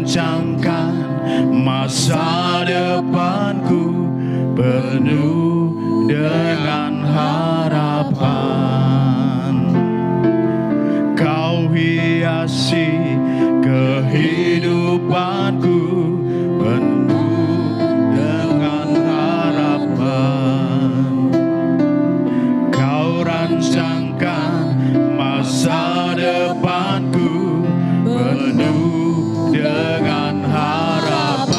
rancangkan masa depanku penuh dengan harapan. Kau hiasi kehidupanku penuh dengan harapan. Kau rancangkan masa depanku penuh dengan harapan.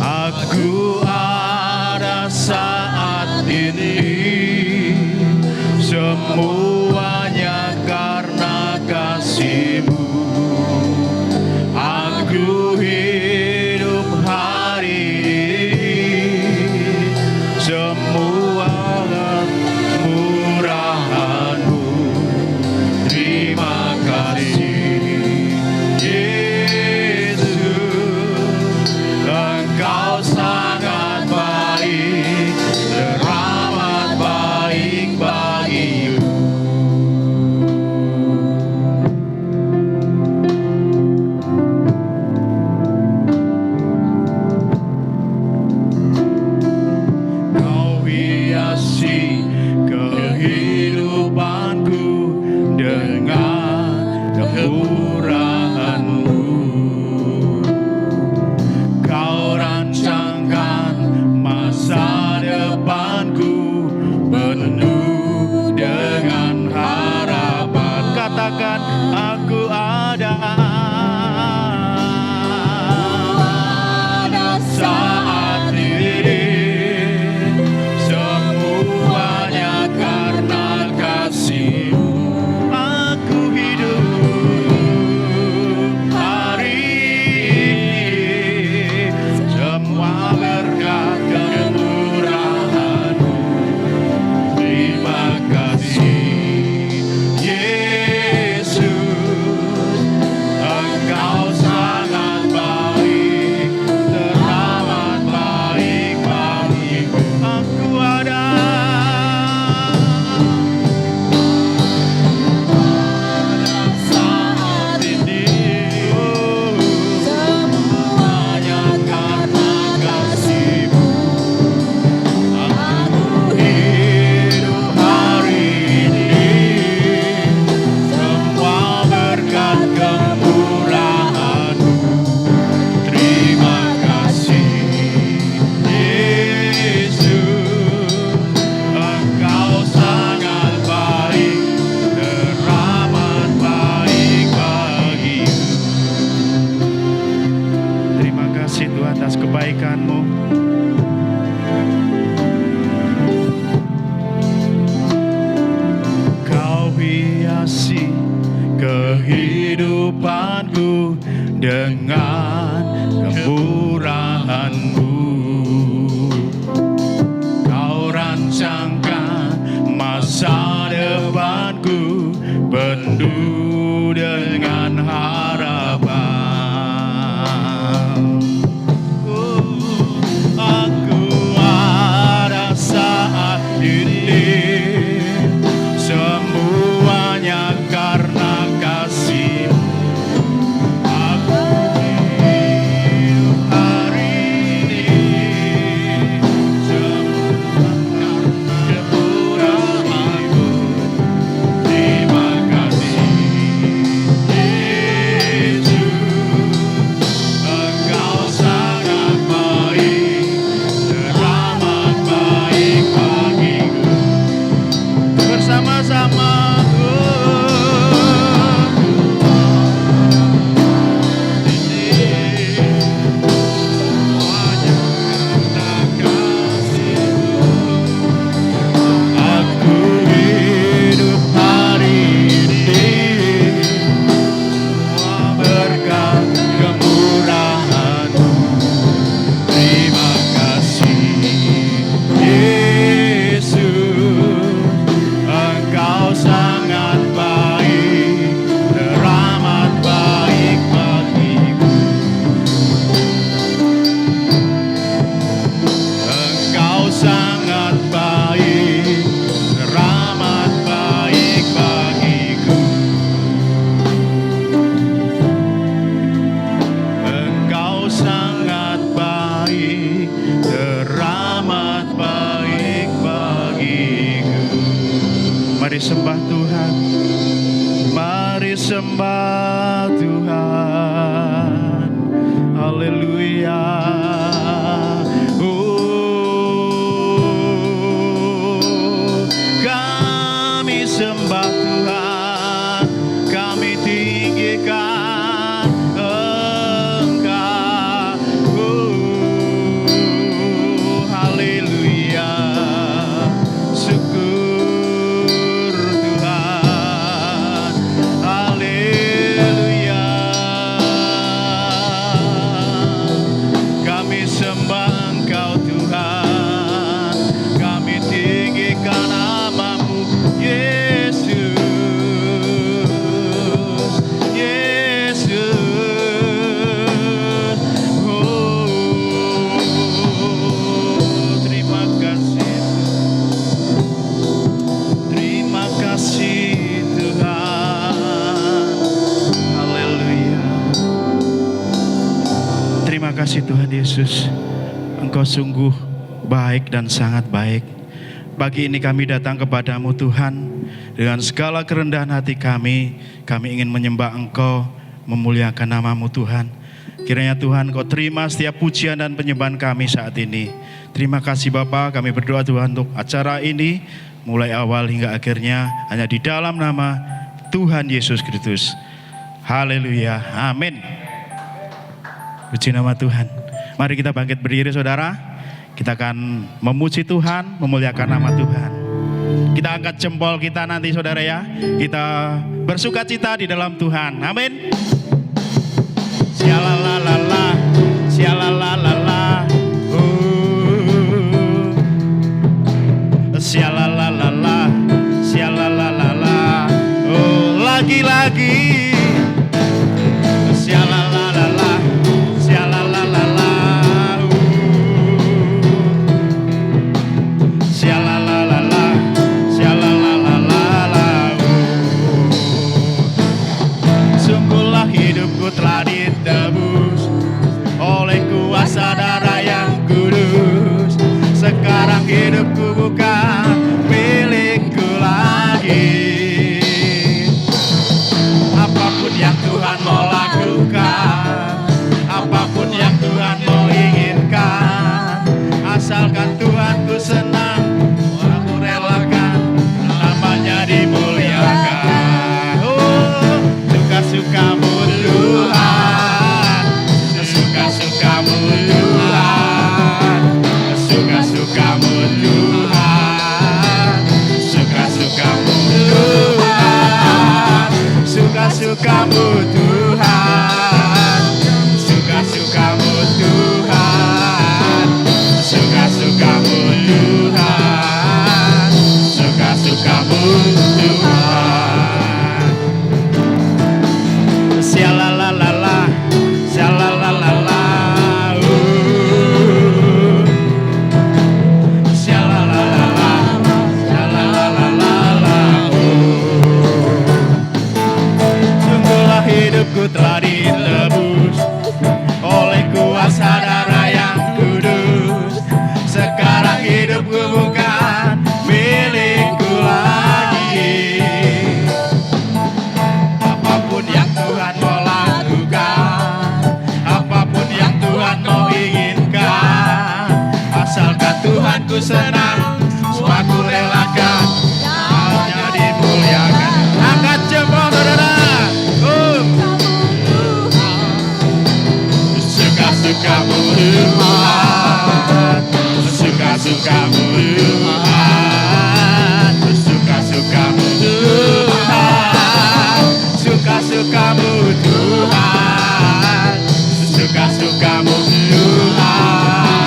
Aku ada saat ini, semuanya karena kasih-Mu. Aku hidup hari ini, semua murahan-Mu. Terima kasih Yesus, Engkau sangat baik, teramat baik bagiku. Kau hiasi kehidupanku dengan kemurahan-Mu. Kau rancangkan masa depanku penuh dengan harapan. Katakan, aku ada saat ini, semuanya karena kasih-Mu. Aku hidup hari ini, semua berkat kemurahan-Mu. Terima kasih Yesus, Engkau sangat baik, teramat baik bagiku. Aku ada saat ini, semuanya karena kasih-Mu. Aku hidup hari ini, semua berkat kemurahan-Mu. Terima kasih Yesus, Engkau sangat baik, teramat baik bagiku. Terima kasih Tuhan atas kebaikan-Mu. Kau hiasi kehidupanku dengan kemurahan-Mu. Kau rancangkan masa depanku penuh dengan harapan. Aku ada saat ini, semuanya karena kasih-Mu. Aku hidup hari ini, semua karena kemurahan-Mu. Terima kasih sembah Tuhan. Haleluya. Kami sembah Tuhan, kami tinggikan Engkau. Haleluya. Syukur Tuhan. Haleluya. Kami sembah Engkau Tuhan, kami tinggikan namamu Yesus. Yesus. Oh, terima kasih. Terima kasih Tuhan. Haleluya. Terima kasih Tuhan Yesus. Engkau sungguh baik dan sangat baik. Pagi ini kami datang kepadamu Tuhan. Dengan segala kerendahan hati kami ingin menyembah Engkau, memuliakan namamu Tuhan. Kiranya Tuhan Kau terima setiap pujian dan penyembahan kami saat ini. Terima kasih Bapa, kami berdoa Tuhan untuk acara ini, mulai awal hingga akhirnya hanya di dalam nama Tuhan Yesus Kristus. Haleluya, amin. Puji nama Tuhan. Mari kita bangkit berdiri saudara. Kita akan memuji Tuhan, memuliakan nama Tuhan. Kita angkat jempol kita nanti saudara ya. Kita bersuka cita di dalam Tuhan. Amin. Sialalalala, sialalalala. Sialalalala, sialalalala. Oh, lagi-lagi. Sialalalala, sialalalala. Sialalalala, sialalalala. Sungguhlah hidupku telah ditebus oleh kuasa darah yang kudus. Sekarang hidupku bukan milikku lagi. Apapun yang Tuhan mau lakukan, apapun yang Tuhan mau inginkan, asalkan Tuhanku senang, aku relakan namanya dimuliakan. Oh, suka-sukamu Tuhan, suka-sukamu Tuhan, suka-sukamu Tuhan, suka-sukamu Tuhan, suka-sukamu Tuhan, suka-sukamu Tuhan, suka-sukamu Tuhan, suka-sukamu Tuhan. Sialalalala, sialalalala. Hidupku telah ditebus oleh kuasa darah yang kudus. Sekarang hidupku bukan milikku lagi. Apapun yang Tuhan mau lakukan, apapun yang Tuhan mau inginkan, asalkan Tuhanku senang, aku relakan hanya dimuliakan. Angkat jempol saudara. Suka-sukamu Tuhan, suka-sukamu Tuhan, suka-sukamu Tuhan, suka-sukamu Tuhan, suka-sukamu Tuhan,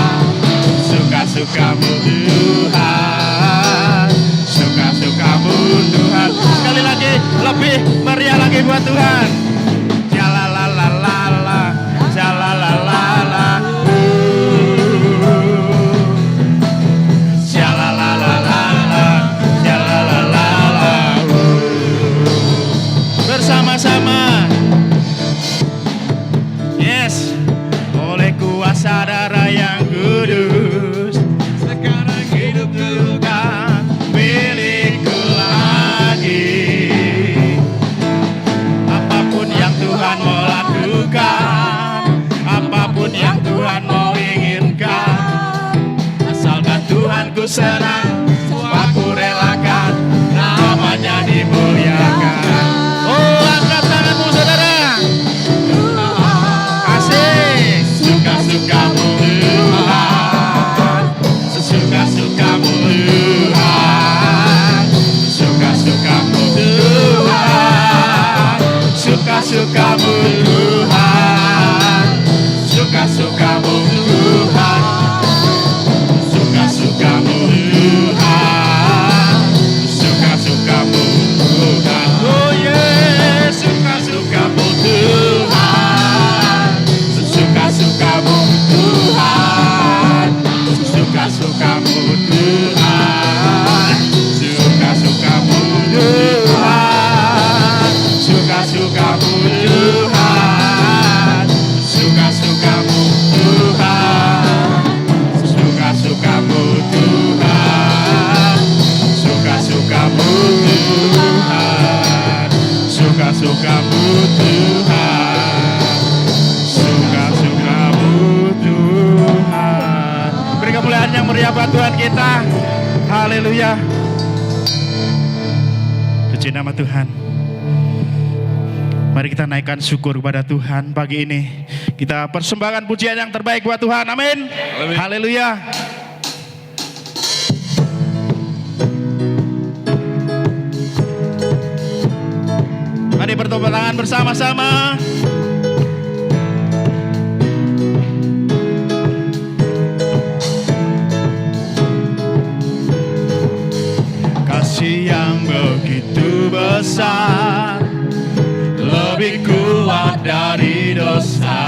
suka-sukamu Tuhan, suka-sukamu Tuhan. Sekali lagi, lebih meriah lagi buat Tuhan. Jalalalala, jalalalala, jalalalala, jalalalala. Bersama-sama. Yes. Oleh kuasa darah yang kudus, sekarang hidupku bukan milikku lagi. senang, aku relakan namanya dimuliakan. Oh, angkat tanganmu saudara. Asik. Suka-sukamu Tuhan, sesuka-sukamu Tuhan, suka-sukamu Tuhan, suka-sukamu Tuhan, suka-sukamu Tuhan, suka-sukamu Tuhan, suka-sukamu Tuhan. Oh yeah, suka-sukamu Tuhan, suka-sukamu Tuhan, suka-sukamu Tuhan, suka-sukamu Tuhan, suka-sukamu Tuhan, suka-sukamu Tuhan, suka-sukamu Tuhan, suka-sukamu Tuhan, suka-sukamu Tuhan, suka-sukamu Tuhan. Beri kemuliaan yang meriah buat Tuhan kita. Haleluya. Puji nama Tuhan. Mari kita naikkan syukur kepada Tuhan pagi ini. Kita persembahkan pujian yang terbaik buat Tuhan. Amin. Haleluya. Mari bertepuk tangan bersama-sama. Kasih yang begitu besar, lebih kuat dari dosa.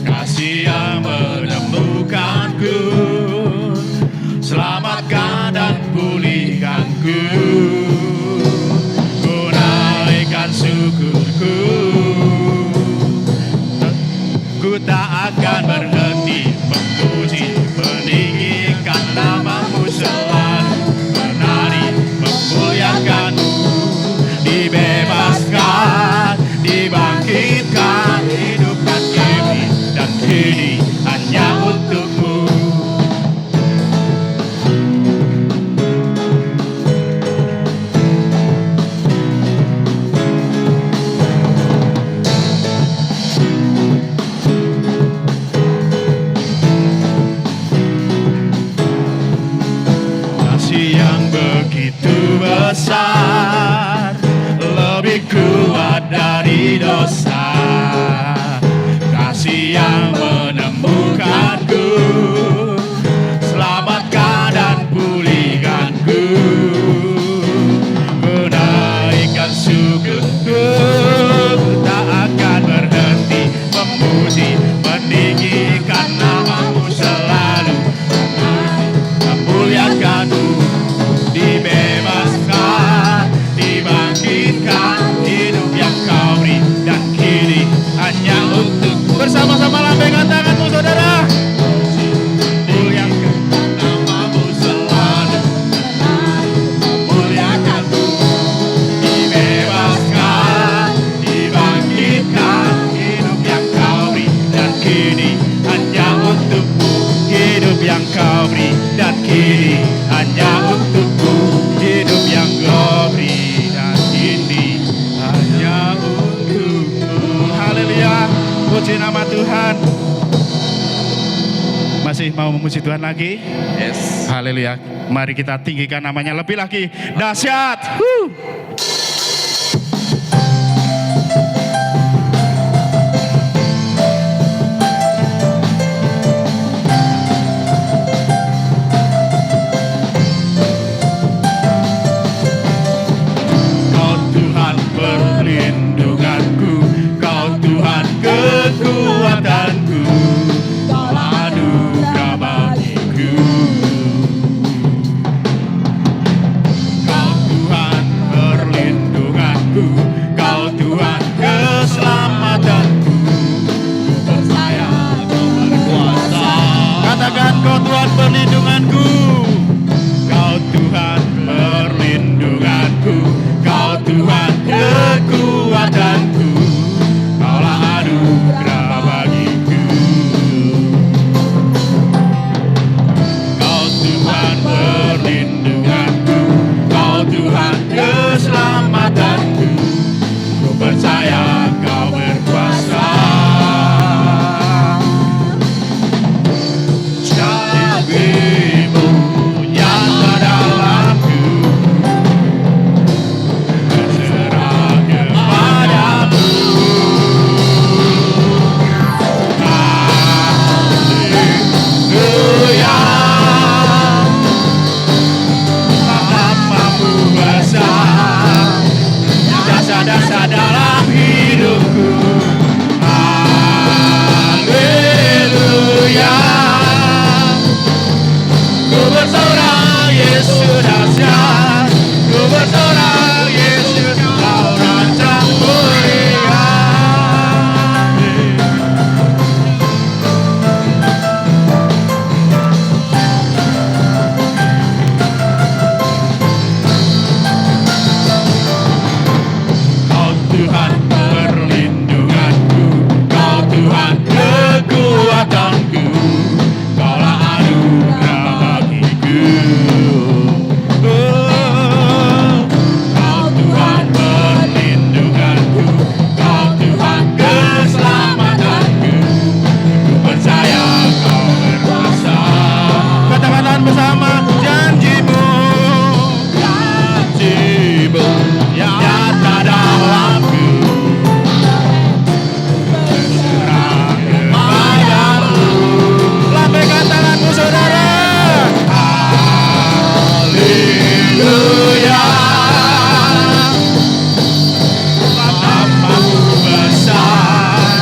Kasih yang menemukanku, selamatkan dan pulihkanku. Ku naikkan syukurku, ku tak akan berhenti memuji, meninggikan namamu selalu, menari memuliakanmu, dibebaskan, dibangkitkan, hidupkan kini dan kini hanya untukmu. Kasih yang begitu besar, lebih kuat dari dosa. Kasih yang menemukanku, selamatkan dan pulihkanku. Ku naikkan syukurku, tak akan berhenti memuji, meninggikan namamu selalu, memuliakanmu, dibebaskan, dibangkitkan, hidup yang kau beri dan kini hanya untuk. Bersama-sama lambaikan tanganmu saudara. Muliakan namamu selalu, memuliakanmu, dibebaskan, dibangkitkan, hidup yang kau beri dan kini hanya untukmu. Hidup yang kau beri dan kini hanya untukmu. Hidup yang kau beri dan kini hanya untukmu. Haleluya. Puji nama Tuhan. Masih mau memuji Tuhan lagi? Yes. Haleluya. Mari kita tinggikan namanya lebih lagi. Dahsyat. Kau Tuhan perlindunganku, Kau Tuhan kekuatanku, Kau anugerah bagiku. Kau Tuhan perlindunganku, hidupku. Haleluya. Ku bersorak Yesus dahsyat, ku bersorak Yesus Kau Raja mulia. Kau Tuhan perlindunganku, Kau Tuhan kekuatanku, Kaulah anugerah bagiku. Kau Tuhan perlindunganku, Kau Tuhan keselamatanku, ku percaya Kau berkuasa. Katakan bersama, janjimu, janjimu yang nyata dalamku, berserah kepadamu. Lambaikan tanganmu saudara. Haleluya. Namamu besar,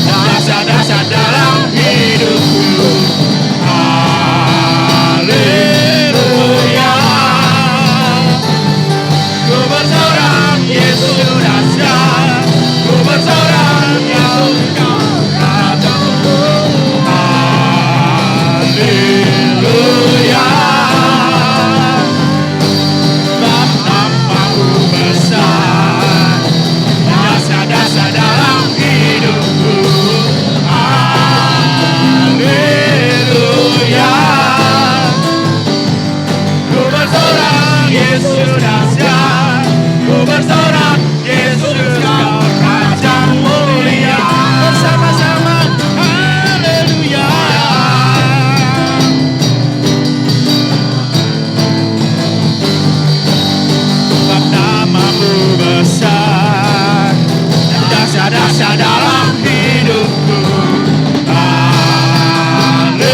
dahsyat-dahsyat dalam hidupku. Haleluya. Ku bersorak Yesus dahsyat, ku bersorak Yesus Kau Rajaku. Haleluya. Sebab namamu besar, dahsyat-dahsyat dalam hidupku. Haleluya. Ku bersorak Yesus dahsyat, ku bersorak Yesus Kau Raja mulia. Bersama-sama haleluya. Sebab namamu besar, dahsyat-dahsyat dalam hidupku. Haleluya.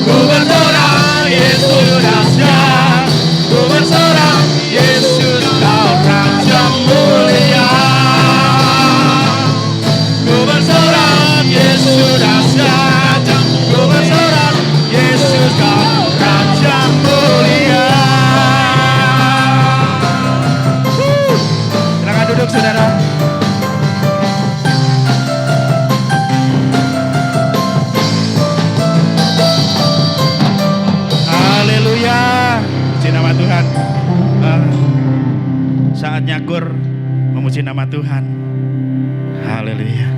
Ku bersorak Yesus dahsyat, ku bersorak Yesus Kau Raja mulia. Ku bersorak Yesus dahsyat, ku bersorak Yesus Kau Raja mulia. Silakan duduk saudara. Haleluya. Puji nama Tuhan. Saatnya kur memuji nama Tuhan. Haleluya.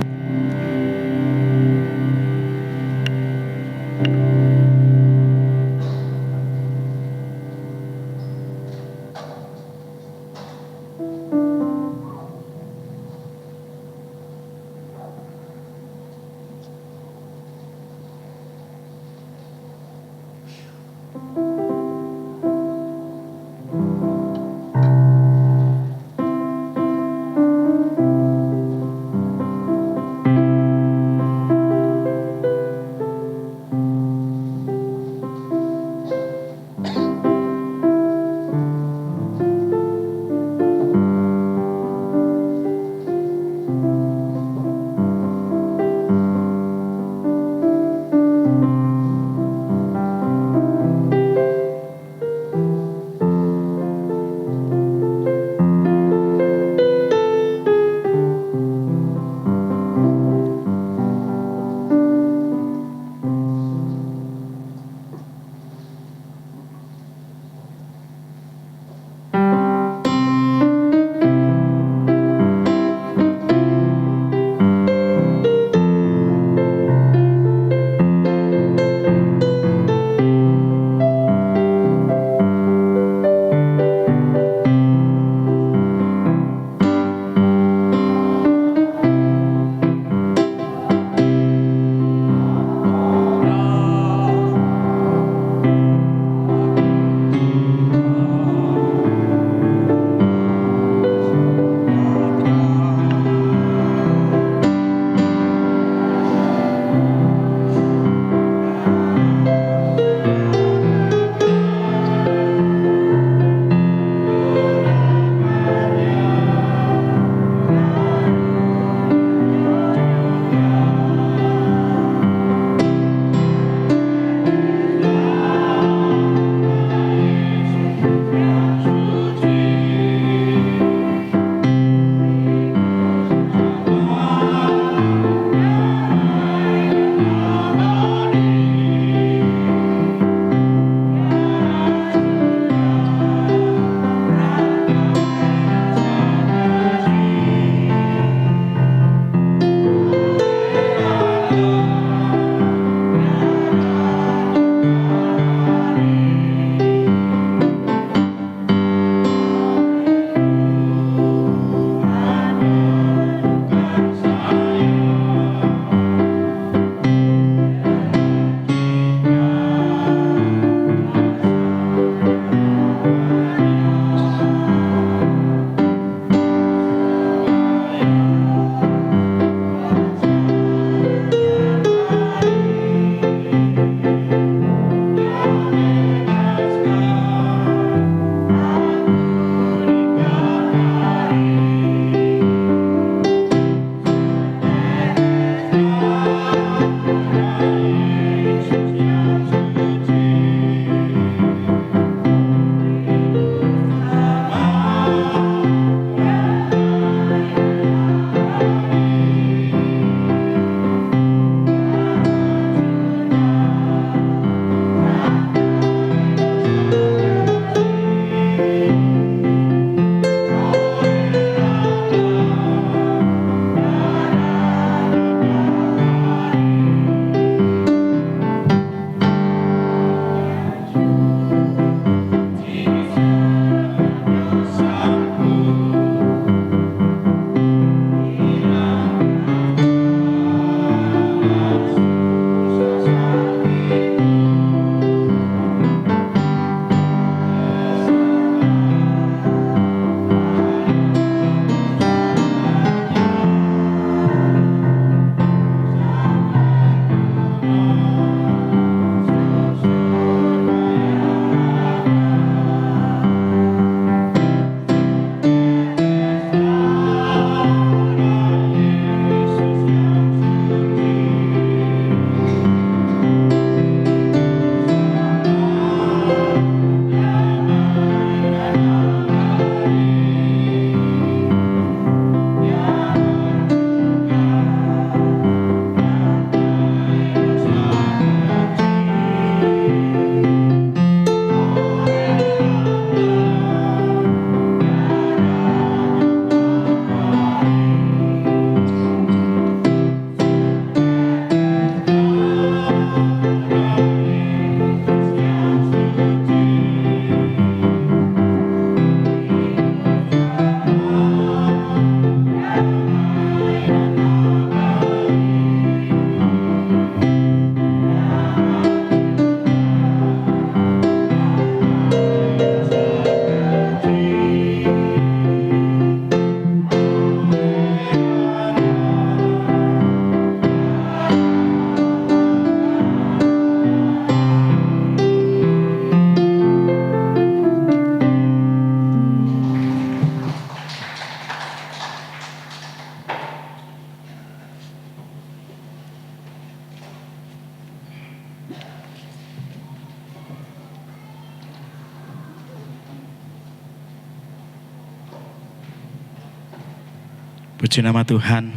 Puji nama Tuhan.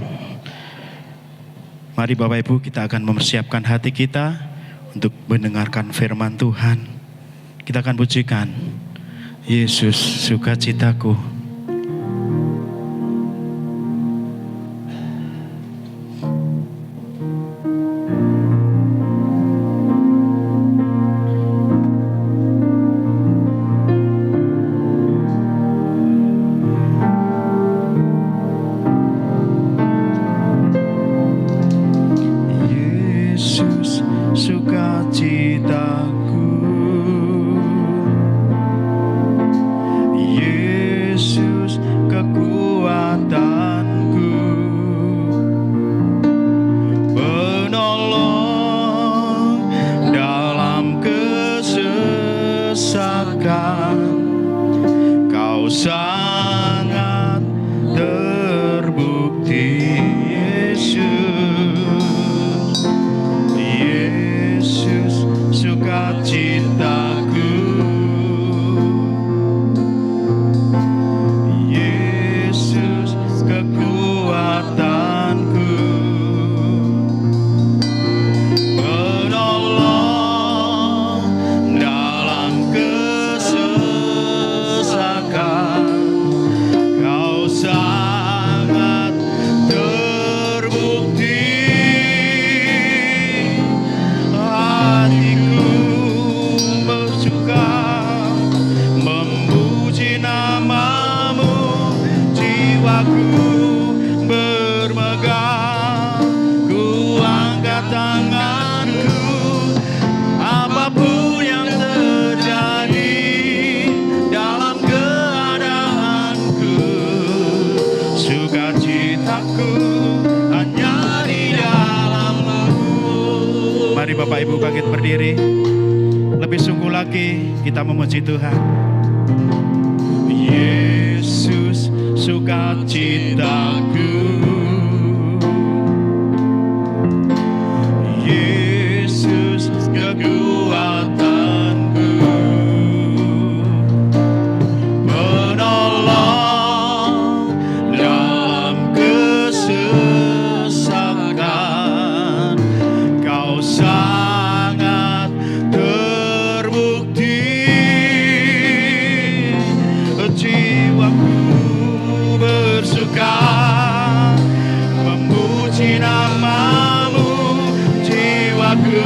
Mari Bapak Ibu, kita akan mempersiapkan hati kita untuk mendengarkan firman Tuhan. Kita akan pujikan Yesus sukacitaku. Mari Bapak Ibu bangkit berdiri. Lebih sungguh lagi kita memuji Tuhan. Yesus sukacitaku, Yesus kekuatanku, penolong dalam kesesakan. Kau sangat terbukti, jiwaku bersuka memuji namamu, jiwaku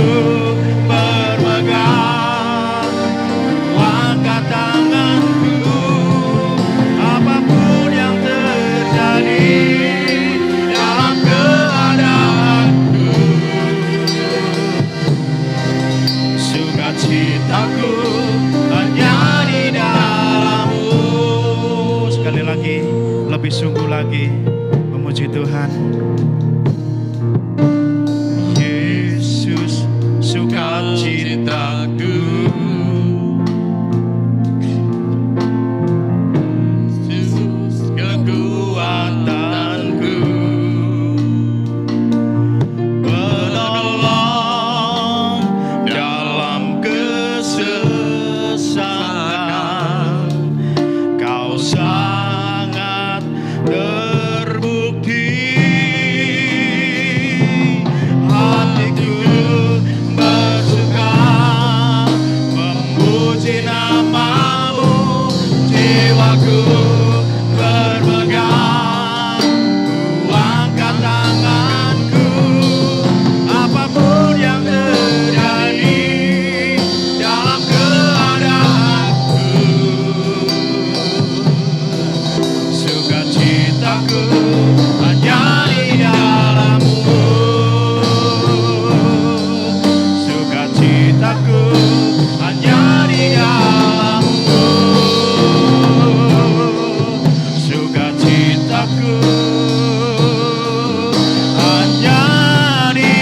bermegah, angkat tanganku, apapun yang terjadi dalam keadaanku, sukacitaku hanya di dalammu. Sekali lagi, lebih sungguh lagi memuji Tuhan. Yesus sukacitaku, Yesus kekuatanku, penolong dalam kesesakan. Kau sangat terbukti, hatiku bersuka memuji namamu, jiwaku bermegah, ku angkat tanganku, apapun yang terjadi dalam keadaanku, sukacitaku hanya di dalammu, sukacitaku hanya di dalammu, sukacitaku hanya di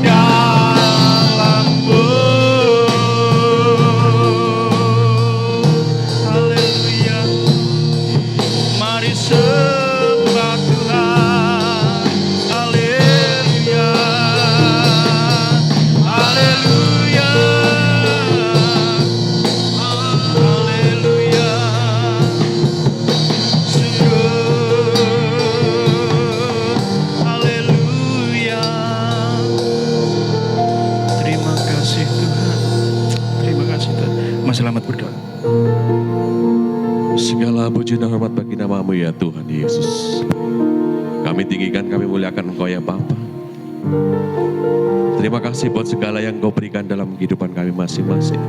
dalammu. Haleluya. Mari sembah puji dan hormat bagi nama-Mu ya Tuhan Yesus. Kami tinggikan, kami muliakan Engkau ya Bapa. Terima kasih buat segala yang Engkau berikan dalam kehidupan kami masing-masing.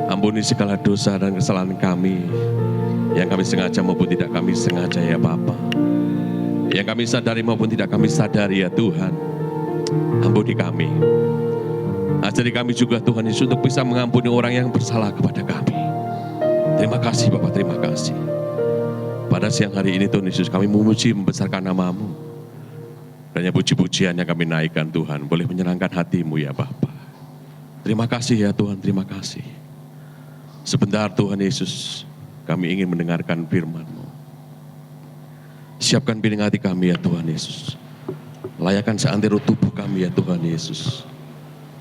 Ampuni segala dosa dan kesalahan kami yang kami sengaja maupun tidak kami sengaja ya Bapa. Yang kami sadari maupun tidak kami sadari ya Tuhan. Ampuni kami. Ajari kami juga Tuhan Yesus untuk bisa mengampuni orang yang bersalah kepada kami. Terima kasih Bapak, terima kasih. Pada siang hari ini Tuhan Yesus kami memuji membesarkan nama-Mu. Dan yang puji-pujian yang kami naikkan Tuhan boleh menyenangkan hati-Mu ya Bapa. Terima kasih ya Tuhan, terima kasih. Sebentar Tuhan Yesus kami ingin mendengarkan firman-Mu. Siapkan piring hati kami ya Tuhan Yesus. Layakan seantero tubuh kami ya Tuhan Yesus.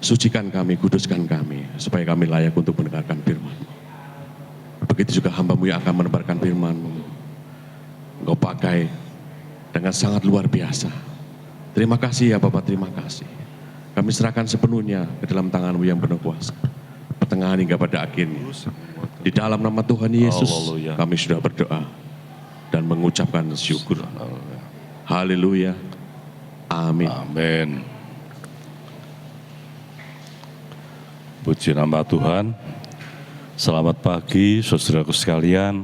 Sucikan kami, kuduskan kami, supaya kami layak untuk mendengarkan firman-Mu. Begitu juga hamba-Mu yang akan menebarkan firman-Mu. Engkau pakai dengan sangat luar biasa. Terima kasih ya Bapak, terima kasih. Kami serahkan sepenuhnya ke dalam tangan-Mu yang penuh kuasa. Pertengahan hingga pada akhirnya. Di dalam nama Tuhan Yesus, kami sudah berdoa dan mengucapkan syukur. Haleluya. Amin. Amin. Puji nama Tuhan. Selamat pagi saudaraku sekalian.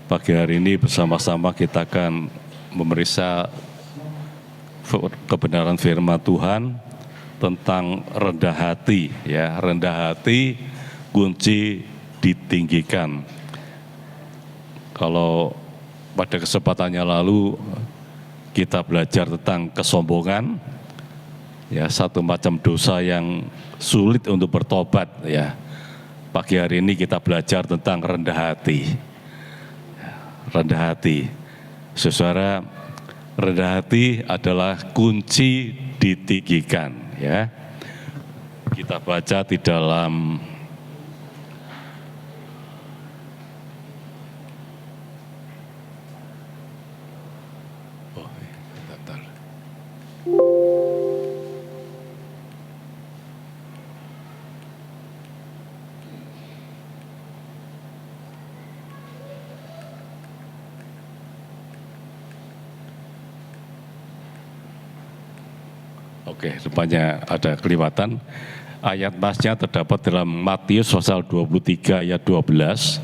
Pagi hari ini bersama-sama kita akan memeriksa kebenaran firman Tuhan tentang rendah hati ya. Rendah hati kunci ditinggikan. Kalau pada kesempatannya lalu kita belajar tentang kesombongan, ya satu macam dosa yang sulit untuk bertobat ya. Pagi hari ini kita belajar tentang rendah hati. Rendah hati. Saudara, rendah hati adalah kunci ditinggikan ya. Kita baca di dalam Oke, rupanya ada kelewatan. Ayat masnya terdapat dalam Matius pasal 23 ayat 12.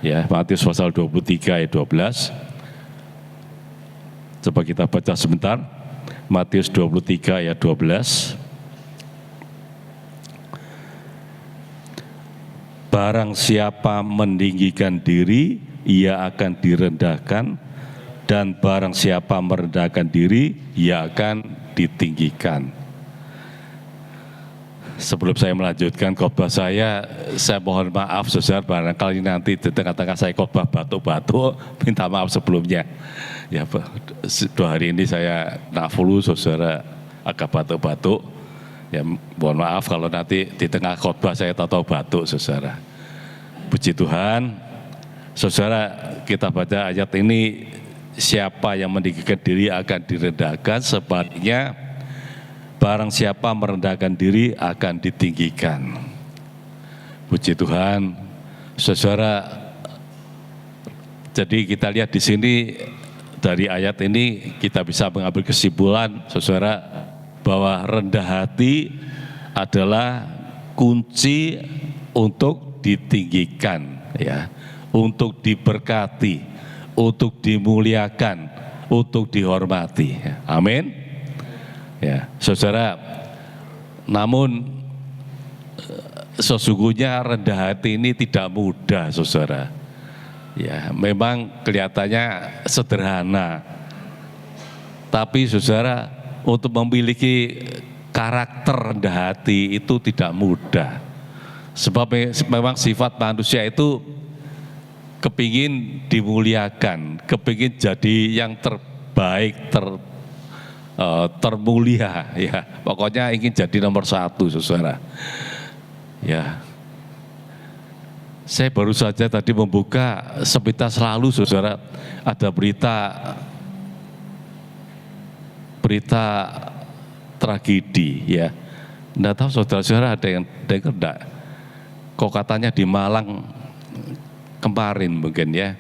Ya, Matius pasal 23 ayat 12. Coba kita baca sebentar. Matius 23 ayat 12. Barang siapa meninggikan diri, ia akan direndahkan, dan barang siapa merendahkan diri, ia akan ditinggikan. Sebelum saya melanjutkan khotbah saya mohon maaf saudara, barangkali nanti di tengah-tengah saya khotbah batuk-batuk, minta maaf sebelumnya. Ya, 2 hari ini saya naflu saudara agak batuk-batuk. Ya, mohon maaf kalau nanti di tengah khotbah saya tahu batuk saudara. Puji Tuhan. Saudara, kita baca ayat ini, siapa yang meninggikan diri akan direndahkan, sebaliknya barang siapa merendahkan diri akan ditinggikan. Puji Tuhan. Saudara, jadi kita lihat di sini dari ayat ini kita bisa mengambil kesimpulan saudara bahwa rendah hati adalah kunci untuk ditinggikan ya, untuk diberkati, untuk dimuliakan, untuk dihormati. Amin. Ya, saudara. Namun sesungguhnya rendah hati ini tidak mudah, saudara. Ya, memang kelihatannya sederhana. Tapi saudara, untuk memiliki karakter rendah hati itu tidak mudah. Sebab memang sifat manusia itu kepingin dimuliakan, kepingin jadi yang terbaik, termulia, ya. Pokoknya ingin jadi nomor 1, saudara. Ya, saya baru saja tadi membuka sepintas lalu, saudara, ada berita tragedi, ya. Nggak tahu saudara-saudara ada yang dengar enggak? Kok katanya di Malang kemarin mungkin ya,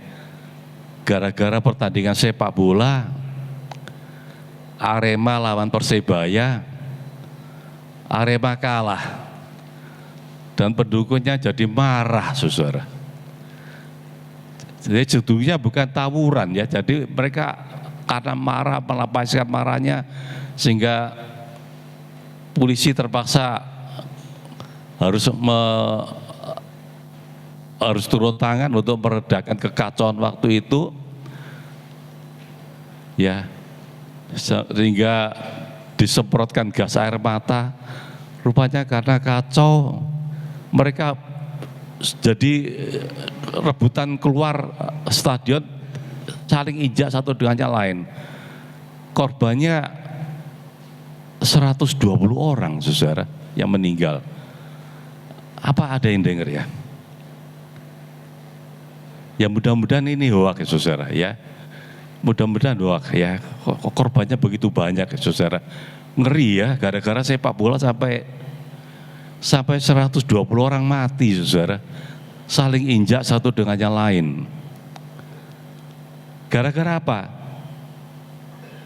gara-gara pertandingan sepak bola Arema lawan Persebaya, Arema kalah dan pendukungnya jadi marah, saudara. Jadi judulnya bukan tawuran ya, jadi mereka karena marah melampiaskan marahnya sehingga polisi terpaksa harus turun tangan untuk meredakan kekacauan waktu itu, ya, sehingga disemprotkan gas air mata. Rupanya karena kacau, mereka jadi rebutan keluar stadion, saling injak satu dengan yang lain. Korbannya 120 orang, saudara, yang meninggal. Apa ada yang dengar ya? Ya mudah-mudahan ini hoak ya, saudara ya. Mudah-mudahan hoak ya. Korbannya begitu banyak ya, saudara. Ngeri ya, gara-gara sepak bola sampai 120 orang mati, saudara. Saling injak satu dengan yang lain. Gara-gara apa?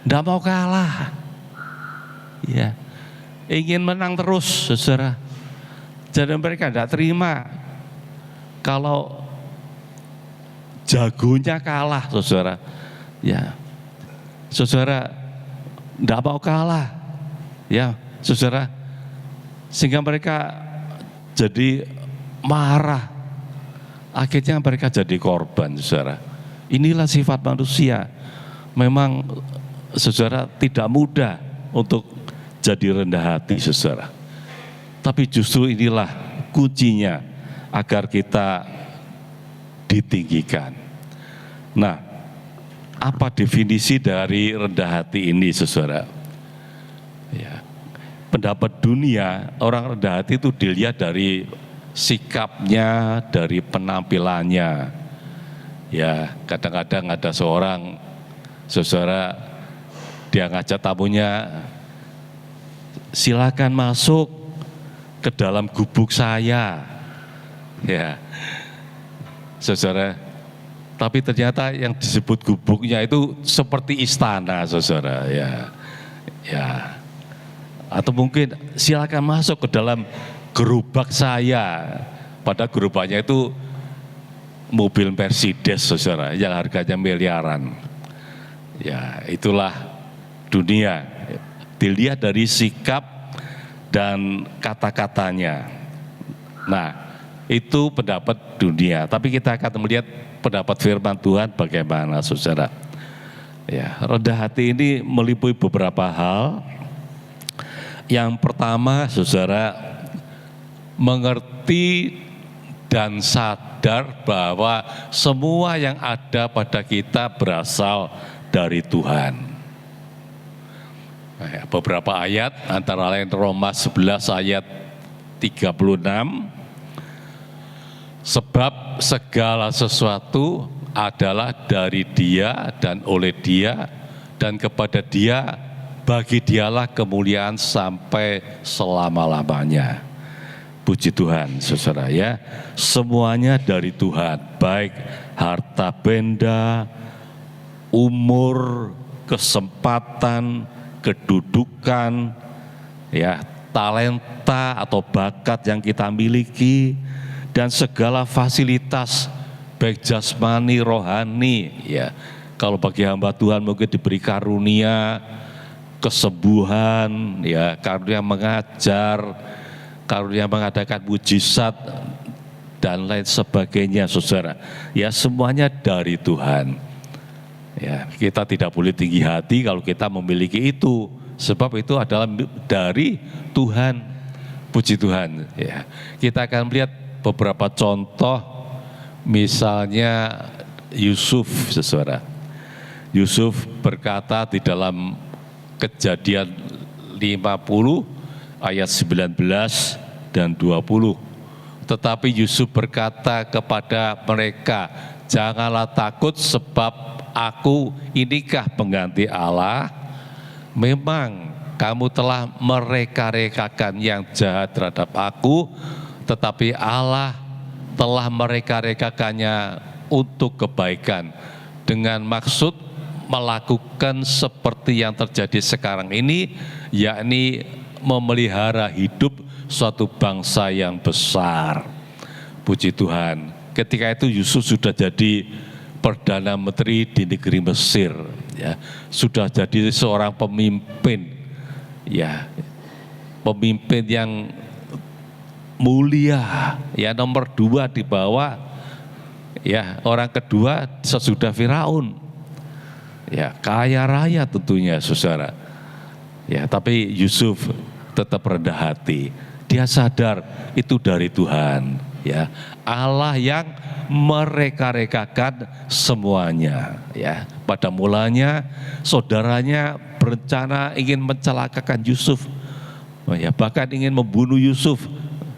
Nggak mau kalah. Ya, ingin menang terus, saudara. Jadi mereka tidak terima kalau jagonya kalah, saudara. Ya, saudara tidak mau kalah, ya, saudara. Sehingga mereka jadi marah. Akhirnya mereka jadi korban, saudara. Inilah sifat manusia. Memang, saudara, tidak mudah untuk jadi rendah hati, saudara. Tapi justru inilah kuncinya agar kita ditinggikan. Nah, apa definisi dari rendah hati ini, saudara? Ya, pendapat dunia, orang rendah hati itu dilihat dari sikapnya, dari penampilannya. Ya, kadang-kadang ada seorang, saudara, dia ngajak tamunya, silakan masuk ke dalam gubuk saya, ya, saudara. Tapi ternyata yang disebut gubuknya itu seperti istana, saudara, ya, ya. Atau mungkin silakan masuk ke dalam gerobak saya. Pada gerobaknya itu mobil Mercedes, saudara, yang harganya miliaran. Ya, itulah dunia. Dilihat dari sikap dan kata-katanya. Nah, itu pendapat dunia. Tapi kita akan melihat pendapat firman Tuhan bagaimana, saudara. Ya, rendah hati ini meliputi beberapa hal. Yang pertama, saudara, mengerti dan sadar bahwa semua yang ada pada kita berasal dari Tuhan. Beberapa ayat, antara lain Roma 11 ayat 36, sebab segala sesuatu adalah dari Dia dan oleh Dia dan kepada Dia, bagi Dialah kemuliaan sampai selama-lamanya. Puji Tuhan, saudara ya. Semuanya dari Tuhan, baik harta benda, umur, kesempatan, kedudukan, ya, talenta atau bakat yang kita miliki, dan segala fasilitas baik jasmani, rohani, ya. Kalau bagi hamba Tuhan mungkin diberi karunia, kesembuhan, ya, karunia mengajar, karunia mengadakan mujizat dan lain sebagainya, saudara. Ya, semuanya dari Tuhan. Ya, kita tidak boleh tinggi hati kalau kita memiliki itu, sebab itu adalah dari Tuhan. Puji Tuhan. Ya, kita akan melihat beberapa contoh, misalnya Yusuf, saudara. Yusuf berkata di dalam Kejadian 50 ayat 19 dan 20. Tetapi Yusuf berkata kepada mereka, janganlah takut sebab aku inikah pengganti Allah. Memang kamu telah mereka-rekakan yang jahat terhadap aku, tetapi Allah telah mereka-rekakannya untuk kebaikan dengan maksud melakukan seperti yang terjadi sekarang ini, yakni memelihara hidup suatu bangsa yang besar. Puji Tuhan, ketika itu Yusuf sudah jadi Perdana Menteri di negeri Mesir, ya, sudah jadi seorang pemimpin, ya, pemimpin yang mulia, ya, nomor 2 di bawah, ya, orang kedua sesudah Firaun, ya, kaya raya tentunya, saudara, ya, tapi Yusuf tetap rendah hati, dia sadar itu dari Tuhan, ya, Allah yang mereka-rekakan semuanya, ya. Pada mulanya saudaranya berencana ingin mencelakakan Yusuf, ya, bahkan ingin membunuh Yusuf,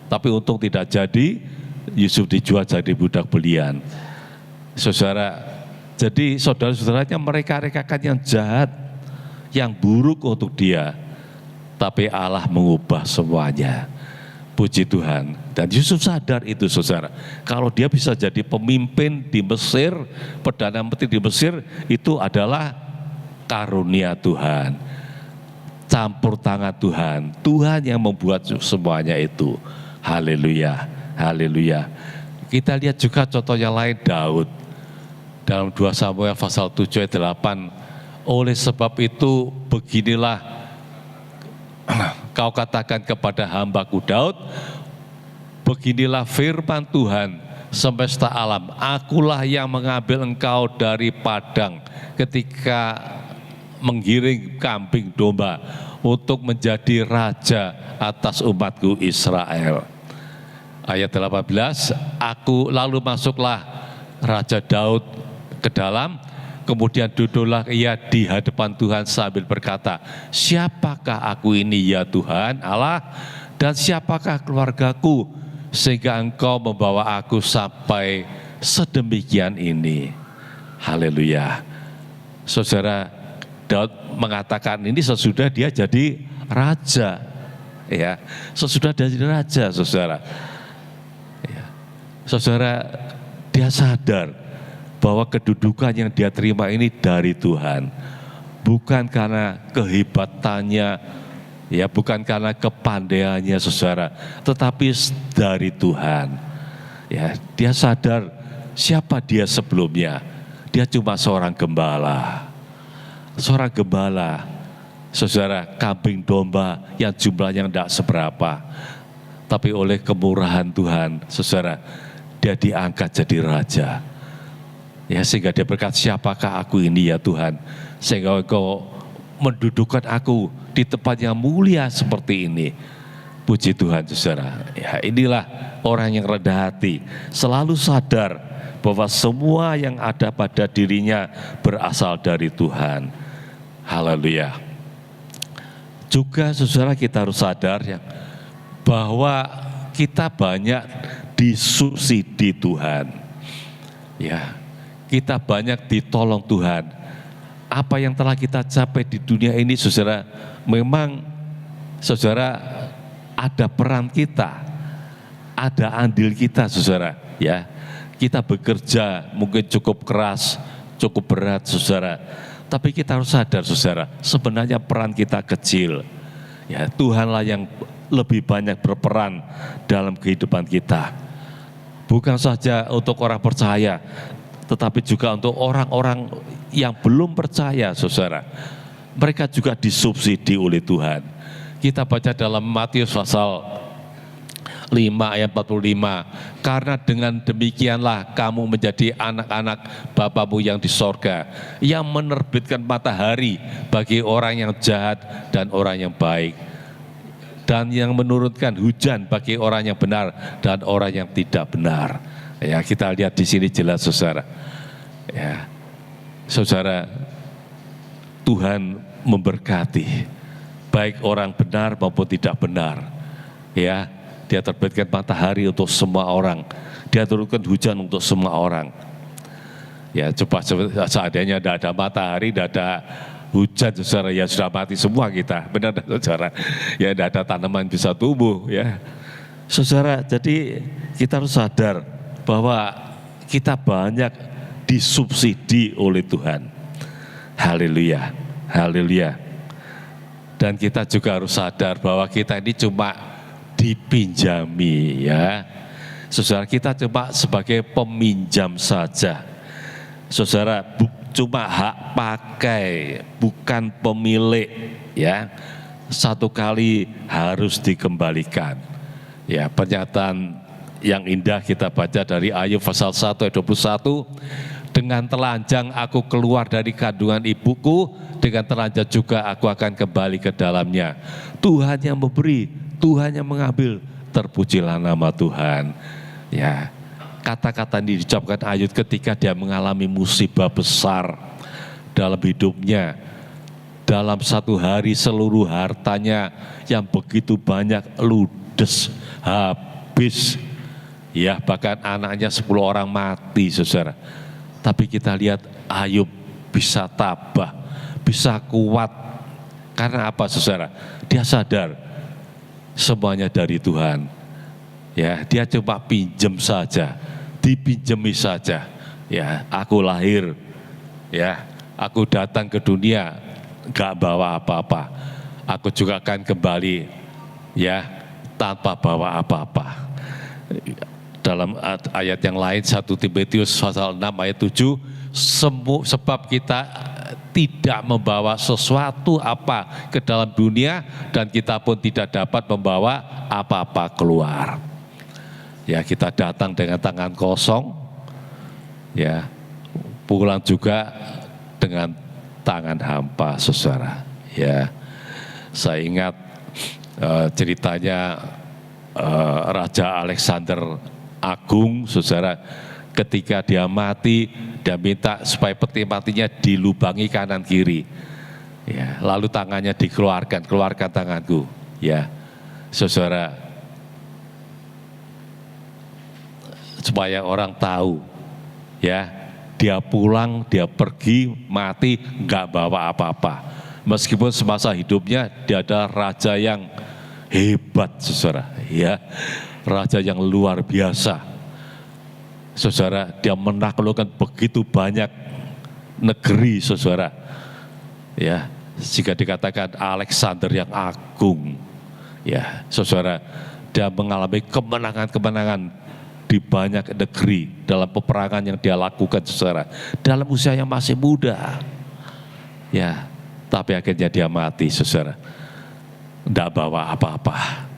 tapi untung tidak jadi. Yusuf dijual jadi budak belian. Saudara, jadi saudara-saudaranya mereka-rekakan yang jahat, yang buruk untuk dia, tapi Allah mengubah semuanya. Puji Tuhan. Dan Yusuf sadar itu, saudara. Kalau dia bisa jadi pemimpin di Mesir, Perdana Menteri di Mesir, itu adalah karunia Tuhan. Campur tangan Tuhan. Tuhan yang membuat semuanya itu. Haleluya, haleluya. Kita lihat juga contoh yang lain, Daud. Dalam 2 Samuel pasal 7 ayat 8. Oleh sebab itu beginilah kau katakan kepada hambaku Daud, beginilah firman Tuhan semesta alam, akulah yang mengambil engkau dari padang ketika menggiring kambing domba untuk menjadi raja atas umatku Israel. Ayat 18, aku lalu masuklah Raja Daud ke dalam, kemudian duduklah ia di hadapan Tuhan sambil berkata, siapakah aku ini ya Tuhan Allah, dan siapakah keluargaku sehingga engkau membawa aku sampai sedemikian ini. Haleluya. Saudara, Daud mengatakan ini sesudah dia jadi raja, ya, sesudah dia jadi raja, saudara. Ya. Saudara, dia sadar bahwa kedudukan yang dia terima ini dari Tuhan, bukan karena kehebatannya, ya, bukan karena kepandaiannya, saudara, tetapi dari Tuhan. Ya, dia sadar siapa dia sebelumnya. Dia cuma seorang gembala. Seorang gembala, saudara, kambing domba yang jumlahnya tidak seberapa. Tapi oleh kemurahan Tuhan, saudara, dia diangkat jadi raja. Ya, sehingga dia berkata, siapakah aku ini ya Tuhan, sehingga engkau mendudukan aku di tempat yang mulia seperti ini. Puji Tuhan, saudara. Ya, inilah orang yang rendah hati, selalu sadar bahwa semua yang ada pada dirinya berasal dari Tuhan. Haleluya. Juga saudara, kita harus sadar ya, bahwa kita banyak disubsidi Tuhan. Ya, kita banyak ditolong Tuhan. Apa yang telah kita capai di dunia ini, saudara, memang saudara ada peran kita, ada andil kita, saudara. Ya, kita bekerja mungkin cukup keras, cukup berat, saudara. Tapi kita harus sadar, saudara, sebenarnya peran kita kecil. Ya, Tuhanlah yang lebih banyak berperan dalam kehidupan kita. Bukan saja untuk orang percaya, tetapi juga untuk orang-orang yang belum percaya, saudara. Mereka juga disubsidi oleh Tuhan. Kita baca dalam Matius pasal 5 ayat 45. Karena dengan demikianlah kamu menjadi anak-anak Bapamu yang di sorga, yang menerbitkan matahari bagi orang yang jahat dan orang yang baik, dan yang menurunkan hujan bagi orang yang benar dan orang yang tidak benar. Ya, kita lihat di sini jelas, saudara. Ya, saudara, Tuhan memberkati baik orang benar maupun tidak benar. Ya, dia terbitkan matahari untuk semua orang, dia turunkan hujan untuk semua orang. Ya, coba seandainya tidak ada matahari, tidak ada hujan, saudara, ya sudah mati semua kita, benar, saudara. Ya, tidak ada tanaman bisa tumbuh, ya, saudara. Jadi kita harus sadar bahwa kita banyak disubsidi oleh Tuhan. Haleluya, haleluya. Dan kita juga harus sadar bahwa kita ini cuma dipinjami ya. Saudara, kita cuma sebagai peminjam saja. Saudara, cuma hak pakai, bukan pemilik ya. Satu kali harus dikembalikan. Ya, pernyataan yang indah kita baca dari Ayub pasal 1 ayat 21. Dengan telanjang aku keluar dari kandungan ibuku, dengan telanjang juga aku akan kembali ke dalamnya. Tuhan yang memberi, Tuhan yang mengambil, terpujilah nama Tuhan. Ya, kata-kata ini diucapkan Ayub ketika dia mengalami musibah besar dalam hidupnya. Dalam satu hari seluruh hartanya yang begitu banyak ludes, habis. Ya, bahkan anaknya 10 orang mati, saudara. Tapi kita lihat Ayub bisa tabah, bisa kuat. Karena apa, saudara? Dia sadar semuanya dari Tuhan. Ya, dia cuma pinjam saja, dipinjemi saja. Ya, aku lahir, ya, aku datang ke dunia, gak bawa apa-apa. Aku juga akan kembali, ya, tanpa bawa apa-apa. Dalam ayat yang lain 1 Timotius pasal 6 ayat 7, sebab kita tidak membawa sesuatu apa ke dalam dunia dan kita pun tidak dapat membawa apa-apa keluar. Ya, kita datang dengan tangan kosong, ya, pulang juga dengan tangan hampa, saudara. Ya, saya ingat ceritanya Raja Alexander Agung, saudara, ketika dia mati, dia minta supaya peti matinya dilubangi kanan kiri. Ya, lalu tangannya dikeluarkan, keluarkan tanganku. Ya, saudara, supaya orang tahu, ya, dia pulang, dia pergi, mati, nggak bawa apa-apa. Meskipun semasa hidupnya dia adalah raja yang hebat, saudara. Ya, raja yang luar biasa. Saudara, dia menaklukkan begitu banyak negeri, saudara. Ya, jika dikatakan Alexander yang agung. Ya, saudara, dia mengalami kemenangan-kemenangan di banyak negeri dalam peperangan yang dia lakukan, saudara. Dalam usia yang masih muda. Ya, tapi akhirnya dia mati, saudara. Tidak bawa apa-apa.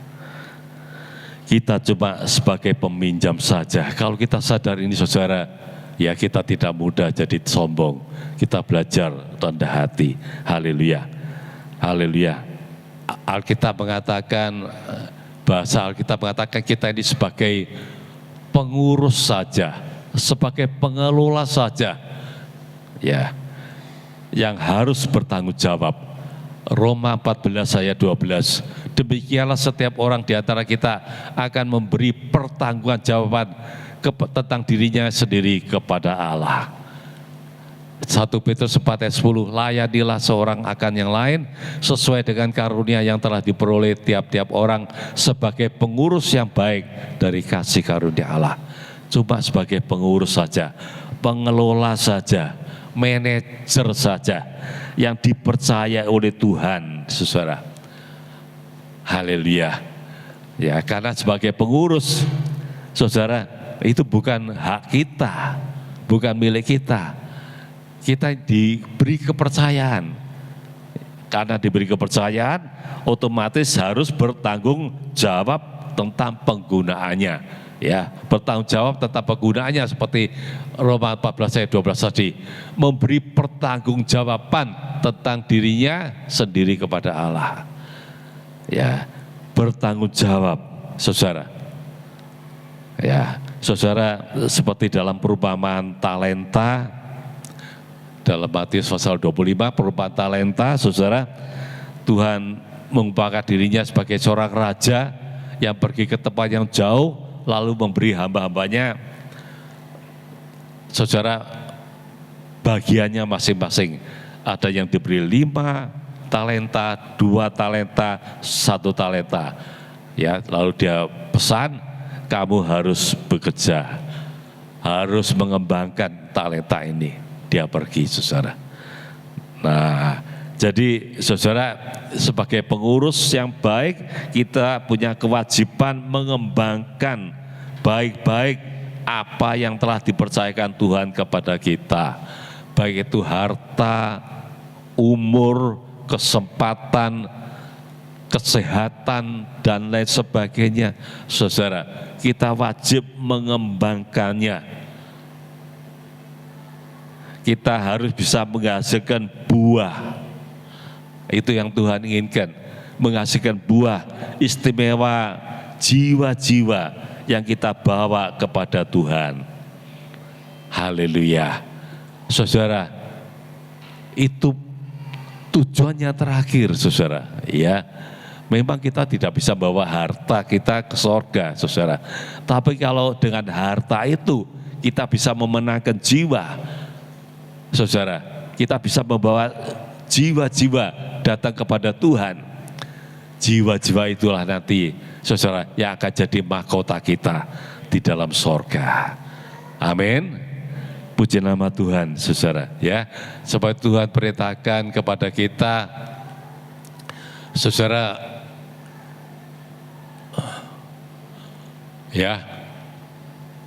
Kita cuma sebagai peminjam saja. Kalau kita sadar ini, saudara, ya kita tidak mudah jadi sombong. Kita belajar rendah hati. Haleluya. Haleluya. Alkitab mengatakan, bahasa Alkitab mengatakan kita ini sebagai pengurus saja, sebagai pengelola saja. Ya, yang harus bertanggung jawab. Roma 14 ayat 12. Demikianlah setiap orang di antara kita akan memberi pertanggungjawaban tentang dirinya sendiri kepada Allah. 1 Petrus 4 ayat 10, layanilah seorang akan yang lain sesuai dengan karunia yang telah diperoleh tiap-tiap orang sebagai pengurus yang baik dari kasih karunia Allah. Cuma sebagai pengurus saja, pengelola saja, manajer saja yang dipercaya oleh Tuhan, saudara. Haleluya. Ya, karena sebagai pengurus, saudara, itu bukan hak kita, bukan milik kita. Kita diberi kepercayaan. Karena diberi kepercayaan, otomatis harus bertanggung jawab tentang penggunaannya. Ya, bertanggung jawab tentang penggunaannya seperti Roma 14 ayat 12 tadi, memberi pertanggungjawaban tentang dirinya sendiri kepada Allah. Ya, bertanggung jawab, saudara. Ya, saudara, seperti dalam perumpamaan talenta, dalam Matius pasal 25, perumpamaan talenta, saudara, Tuhan mengumpamakan dirinya sebagai seorang raja yang pergi ke tempat yang jauh, lalu memberi hamba-hambanya, saudara, bagiannya masing-masing. Ada yang diberi 5 talenta, 2 talenta, 1 talenta. Ya, lalu dia pesan, kamu harus bekerja harus mengembangkan talenta ini. Dia pergi, saudara. Nah, jadi saudara, sebagai pengurus yang baik, kita punya kewajiban mengembangkan baik-baik apa yang telah dipercayakan Tuhan kepada kita. Baik itu harta, umur, kesempatan, kesehatan, dan lain sebagainya. Saudara, kita wajib mengembangkannya. Kita harus bisa menghasilkan buah. Itu yang Tuhan inginkan, menghasilkan buah istimewa, jiwa-jiwa yang kita bawa kepada Tuhan. Haleluya. Saudara, itu tujuannya terakhir, saudara. Ya, memang kita tidak bisa bawa harta kita ke sorga, saudara. Tapi kalau dengan harta itu kita bisa memenangkan jiwa, saudara, kita bisa membawa jiwa-jiwa datang kepada Tuhan. Jiwa-jiwa itulah nanti, saudara, yang akan jadi mahkota kita di dalam sorga. Amin. Puji nama Tuhan, saudara. Ya, supaya Tuhan perintahkan kepada kita, saudara, ya,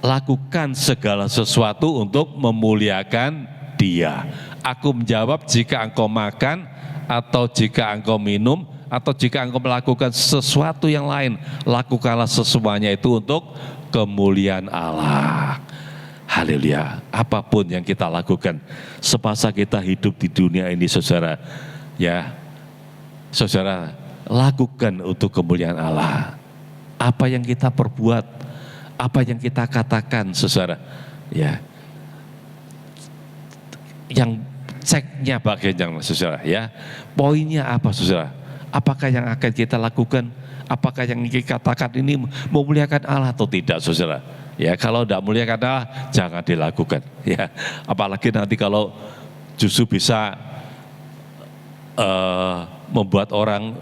lakukan segala sesuatu untuk memuliakan Dia. Aku menjawab, jika engkau makan, atau jika engkau minum, atau jika engkau melakukan sesuatu yang lain, lakukanlah semuanya itu untuk kemuliaan Allah. Haleluya. Apapun yang kita lakukan semasa kita hidup di dunia ini, saudara, ya, saudara, lakukan untuk kemuliaan Allah. Apa yang kita perbuat, apa yang kita katakan, saudara, ya, yang ceknya bagian, saudara, ya, poinnya apa, saudara? Apakah yang akan kita lakukan, apakah yang kita katakan ini memuliakan Allah atau tidak, saudara? Ya, kalau tidak memuliakan Allah, jangan dilakukan. Ya, apalagi nanti kalau justru bisa membuat orang,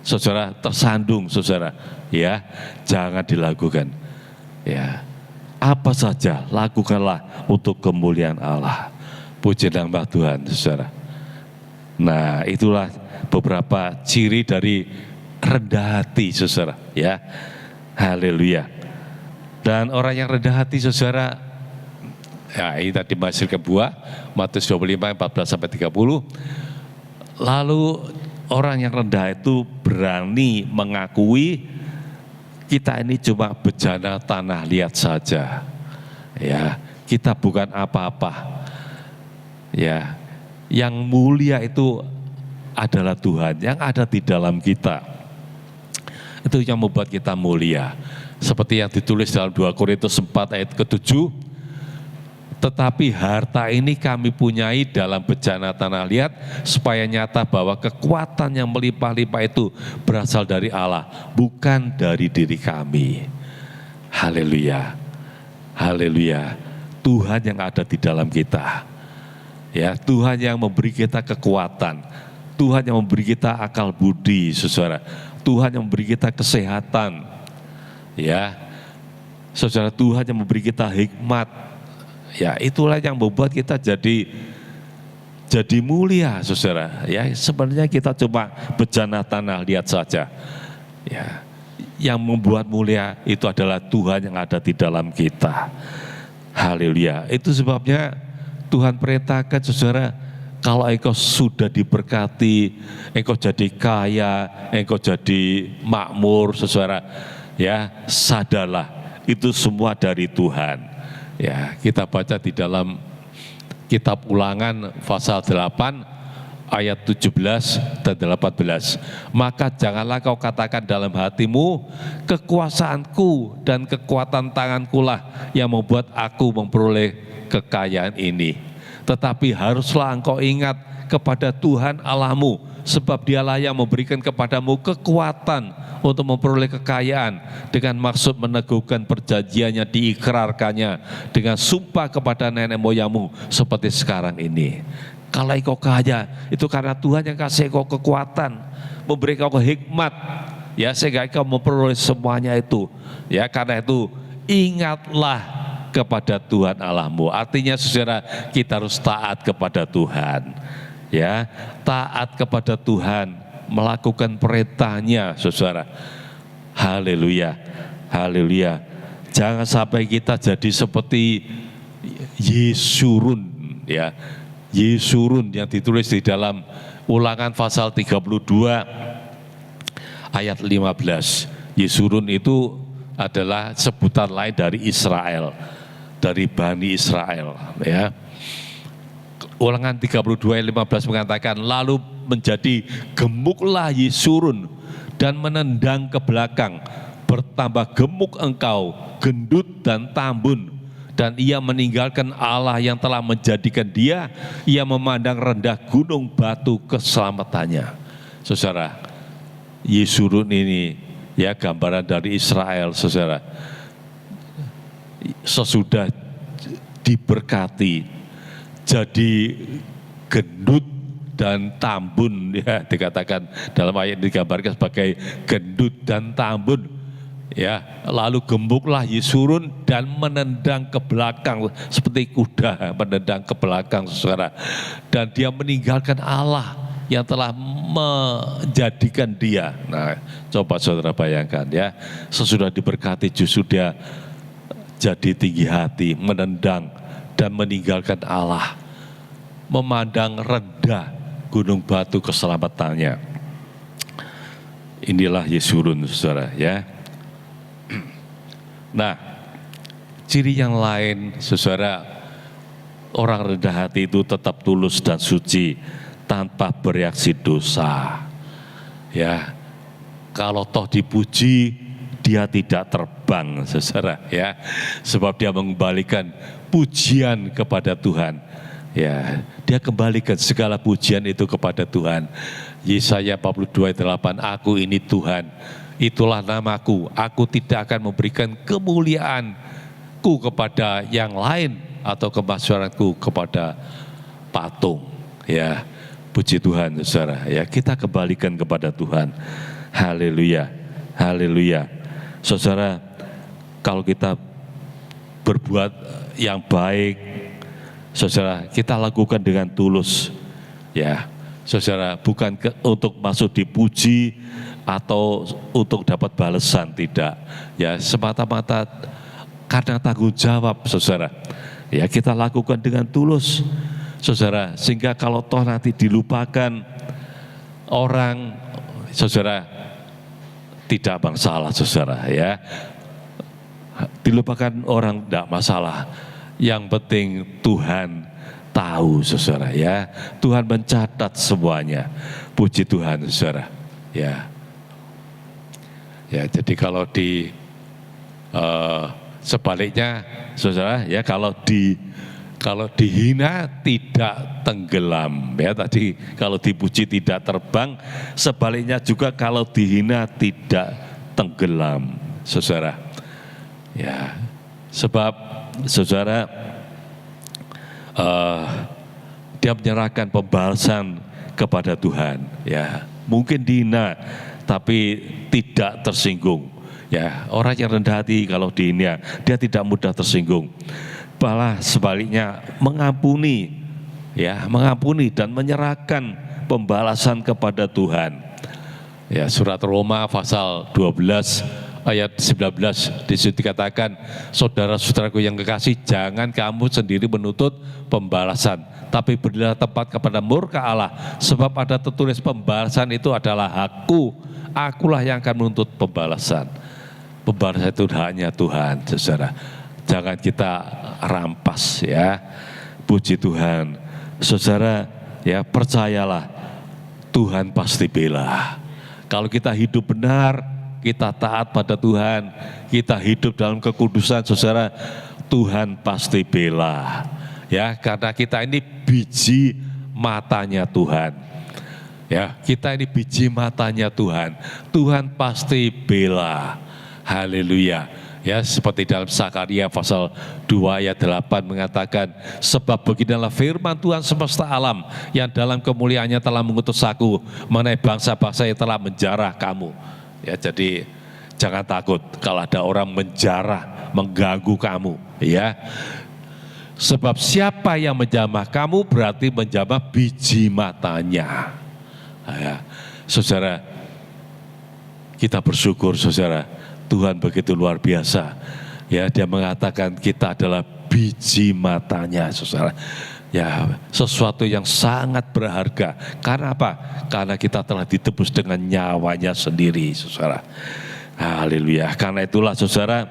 saudara, tersandung, saudara. Ya, jangan dilakukan. Ya, apa saja lakukanlah untuk kemuliaan Allah. Puji nama Tuhan, saudara. Nah, itulah beberapa ciri dari rendah hati, saudara. Ya, haleluya. Dan orang yang rendah hati, saudara, ya, ini tadi menghasilkan buah, Matius 25, 14-30. Lalu orang yang rendah itu berani mengakui, kita ini cuma bejana tanah liat saja. Ya, kita bukan apa-apa. Ya, yang mulia itu adalah Tuhan yang ada di dalam kita. Itu yang membuat kita mulia. Seperti yang ditulis dalam 2 Korintus 4 ayat ke-7, tetapi harta ini kami punyai dalam bejana tanah liat, supaya nyata bahwa kekuatan yang melimpah-limpah itu berasal dari Allah, bukan dari diri kami. Haleluya. Haleluya. Tuhan yang ada di dalam kita. Ya, Tuhan yang memberi kita kekuatan. Tuhan yang memberi kita akal budi, saudara. Tuhan yang memberi kita kesehatan. Ya, saudara, Tuhan yang memberi kita hikmat. Ya, itulah yang membuat kita jadi mulia, saudara. Ya, sebenarnya kita cuma bejana tanah liat saja. Ya, yang membuat mulia itu adalah Tuhan yang ada di dalam kita. Haleluya. Itu sebabnya Tuhan perintahkan, saudara, kalau engkau sudah diberkati, engkau jadi kaya, engkau jadi makmur, saudara, ya, sadarlah itu semua dari Tuhan. Ya, kita baca di dalam kitab Ulangan pasal 8 ayat 17 dan 18. Maka janganlah kau katakan dalam hatimu, kekuasaanku dan kekuatan tangankulah yang membuat aku memperoleh kekayaan ini. Tetapi haruslah engkau ingat kepada Tuhan Allahmu, sebab Dialah yang memberikan kepadamu kekuatan untuk memperoleh kekayaan, dengan maksud meneguhkan perjanjiannya, diikrarkannya dengan sumpah kepada nenek moyangmu seperti sekarang ini. Kalau engkau kaya, itu karena Tuhan yang kasih engkau kekuatan, memberi engkau hikmat, ya, sehingga engkau memperoleh semuanya itu. Ya, karena itu ingatlah kepada Tuhan Allahmu. Artinya saudara, kita harus taat kepada Tuhan. Ya, taat kepada Tuhan, melakukan perintahnya, saudara. Haleluya, haleluya. Jangan sampai kita jadi seperti Yesurun, ya. Yesurun yang ditulis di dalam Ulangan pasal 32 ayat 15. Yesurun itu adalah sebutan lain dari Israel, dari Bani Israel, ya. Ulangan 32 ayat 15 mengatakan, lalu menjadi gemuklah Yesurun dan menendang ke belakang, bertambah gemuk engkau, gendut dan tambun, dan ia meninggalkan Allah yang telah menjadikan dia, ia memandang rendah gunung batu keselamatannya. Saudara, Yesurun ini ya gambaran dari Israel, saudara. Sesudah diberkati, jadi gendut dan tambun, ya dikatakan dalam ayat digambarkan sebagai gendut dan tambun, ya. Lalu gemuklah Yesurun dan menendang ke belakang seperti kuda menendang ke belakang, saudara. Dan dia meninggalkan Allah yang telah menjadikan dia. Nah, coba saudara bayangkan ya, sesudah diberkati justru dia jadi tinggi hati, menendang dan meninggalkan Allah, memandang rendah gunung batu keselamatannya. Inilah Yesurun, saudara, ya. Nah, ciri yang lain, saudara, orang rendah hati itu tetap tulus dan suci tanpa bereaksi dosa. Ya, kalau toh dipuji, dia tidak terbang, saudara, ya, sebab dia mengembalikan pujian kepada Tuhan. Ya, dia kembalikan segala pujian itu kepada Tuhan. Yesaya 42 ayat 8, aku ini Tuhan, itulah namaku, aku tidak akan memberikan kemuliaanku kepada yang lain atau kemasyuranku kepada patung. Ya, puji Tuhan, saudara, ya, kita kembalikan kepada Tuhan. Haleluya, haleluya. Saudara, kalau kita berbuat yang baik, saudara, kita lakukan dengan tulus, ya, saudara, bukan untuk masuk dipuji atau untuk dapat balasan, tidak, ya, semata-mata karena tanggung jawab, saudara, ya, kita lakukan dengan tulus, saudara, sehingga kalau toh nanti dilupakan orang, saudara, tidak masalah, saudara, ya, dilupakan orang tidak masalah. Yang penting Tuhan tahu, saudara, ya. Tuhan mencatat semuanya. Puji Tuhan, saudara, ya. Ya, jadi kalau di sebaliknya, saudara, ya, kalau dihina tidak tenggelam, ya, tadi kalau dipuji tidak terbang, sebaliknya juga kalau dihina tidak tenggelam, saudara. Ya, sebab saudara, dia menyerahkan pembalasan kepada Tuhan, ya. Mungkin dihina tapi tidak tersinggung, ya. Orang yang rendah hati kalau dihina dia tidak mudah tersinggung, malah sebaliknya mengampuni, ya, mengampuni dan menyerahkan pembalasan kepada Tuhan. Ya, surat Roma pasal 12 ayat 19 di situ dikatakan, saudara-saudaraku yang kekasih, jangan kamu sendiri menuntut pembalasan, tapi berilah tempat kepada murka Allah, sebab ada tertulis pembalasan itu adalah hakku, akulah yang akan menuntut pembalasan. Pembalasan itu hanya Tuhan, saudara. Jangan kita rampas, ya. Puji Tuhan, saudara, ya, percayalah Tuhan pasti bela. Kalau kita hidup benar, kita taat pada Tuhan, kita hidup dalam kekudusan, saudara, Tuhan pasti bela, ya, karena kita ini biji matanya Tuhan, ya, kita ini biji matanya Tuhan, Tuhan pasti bela. Haleluya, ya, seperti dalam Sakaria pasal 2 ayat 8 mengatakan, sebab beginilah firman Tuhan semesta alam yang dalam kemuliaannya telah mengutus aku mengenai bangsa-bangsa yang telah menjarah kamu. Ya, jadi jangan takut kalau ada orang menjarah, mengganggu kamu, ya. Sebab siapa yang menjamah kamu berarti menjamah biji matanya. Ya, saudara, kita bersyukur saudara, Tuhan begitu luar biasa. Ya, Dia mengatakan kita adalah biji matanya, saudara. Ya, sesuatu yang sangat berharga. Karena apa? Karena kita telah ditebus dengan nyawanya sendiri, saudara. Haleluya. Karena itulah saudara,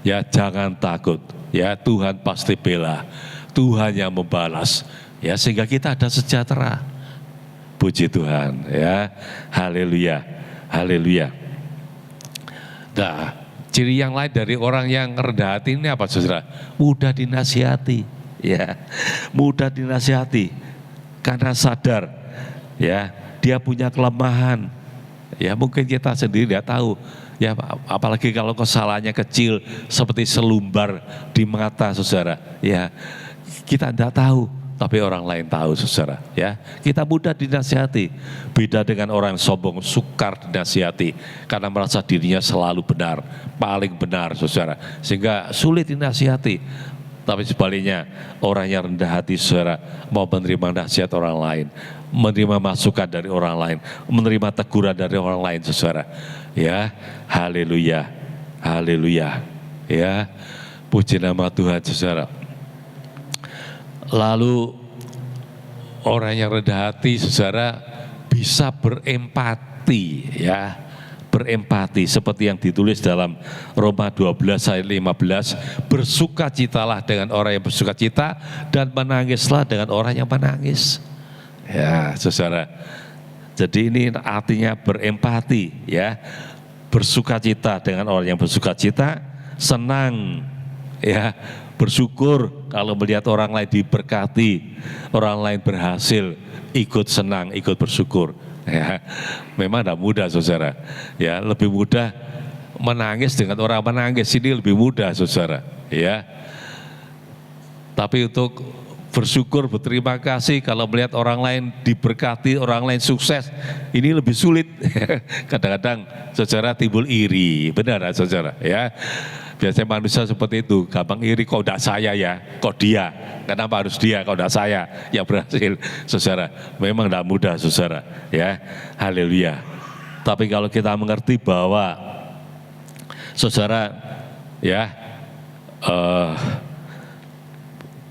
ya jangan takut. Ya, Tuhan pasti bela. Tuhan yang membalas. Ya, sehingga kita ada sejahtera. Puji Tuhan, ya. Haleluya. Haleluya. Nah, ciri yang lain dari orang yang rendah hati ini apa, saudara? Mudah dinasihati, ya, mudah dinasihati, karena sadar, ya, dia punya kelemahan, ya, mungkin kita sendiri tidak tahu, ya, apalagi kalau kesalahannya kecil seperti selumbar di mata, saudara, ya, kita tidak tahu. Tapi orang lain tahu, saudara, ya. Kita mudah dinasihati. Beda dengan orang yang sombong, sukar dinasihati karena merasa dirinya selalu benar, paling benar, saudara. Sehingga sulit dinasihati. Tapi sebaliknya, orang yang rendah hati, saudara, mau menerima nasihat orang lain, menerima masukan dari orang lain, menerima teguran dari orang lain, saudara. Ya, haleluya, haleluya. Ya, puji nama Tuhan, saudara. Lalu orang yang rendah hati, saudara, bisa berempati, ya, berempati seperti yang ditulis dalam Roma 12 ayat 15, bersukacitalah dengan orang yang bersukacita dan menangislah dengan orang yang menangis. Ya, saudara. Jadi ini artinya berempati, ya, bersukacita dengan orang yang bersukacita, senang, ya, bersyukur kalau melihat orang lain diberkati, orang lain berhasil, ikut senang, ikut bersyukur. Ya, memang tidak mudah, saudara. Ya, lebih mudah menangis dengan orang menangis, ini lebih mudah, saudara. Ya, tapi untuk bersyukur, berterima kasih kalau melihat orang lain diberkati, orang lain sukses, ini lebih sulit. Kadang-kadang, saudara, timbul iri, benar, saudara. Ya. Biasanya manusia seperti itu, gampang iri, kok tidak saya ya, kok dia, kenapa harus dia, kok tidak saya yang berhasil, saudara. Memang tidak mudah, saudara, ya, haleluya. Tapi kalau kita mengerti bahwa, saudara, ya,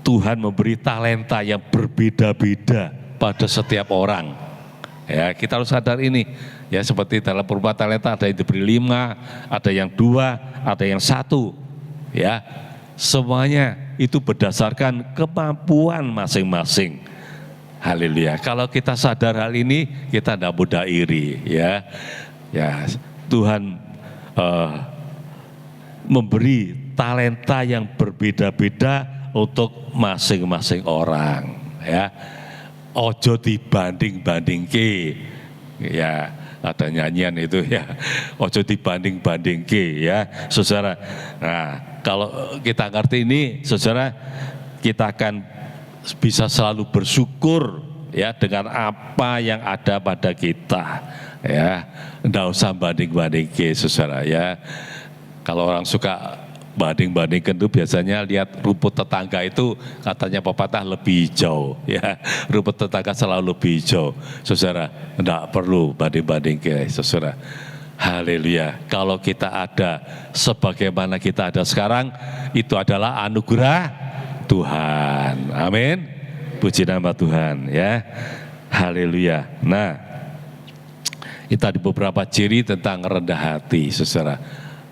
Tuhan memberi talenta yang berbeda-beda pada setiap orang. Ya, kita harus sadar ini. Ya, seperti dalam perubahan talenta ada yang diberi 5, ada yang 2, ada yang 1. Ya, semuanya itu berdasarkan kemampuan masing-masing. Haleluya. Kalau kita sadar hal ini, kita tidak mudah iri. Ya, ya, Tuhan memberi talenta yang berbeda-beda untuk masing-masing orang. Ya, ojo dibanding-bandingke. Ya, ada nyanyian itu, ya, ojo dibanding-bandingke, ya, saudara. Nah, kalau kita ngerti ini, saudara, kita akan bisa selalu bersyukur, ya, dengan apa yang ada pada kita, ya. Nggak usah banding-bandingke, saudara, ya. Kalau orang suka banding-bandingkan itu biasanya lihat rumput tetangga itu katanya pepatah lebih hijau, ya, rumput tetangga selalu lebih hijau, saudara. Tidak perlu banding-bandingkan, saudara. Haleluya. Kalau kita ada sebagaimana kita ada sekarang, itu adalah anugerah Tuhan. Amin. Puji nama Tuhan, ya. Haleluya. Nah, kita ada beberapa ciri tentang rendah hati, saudara.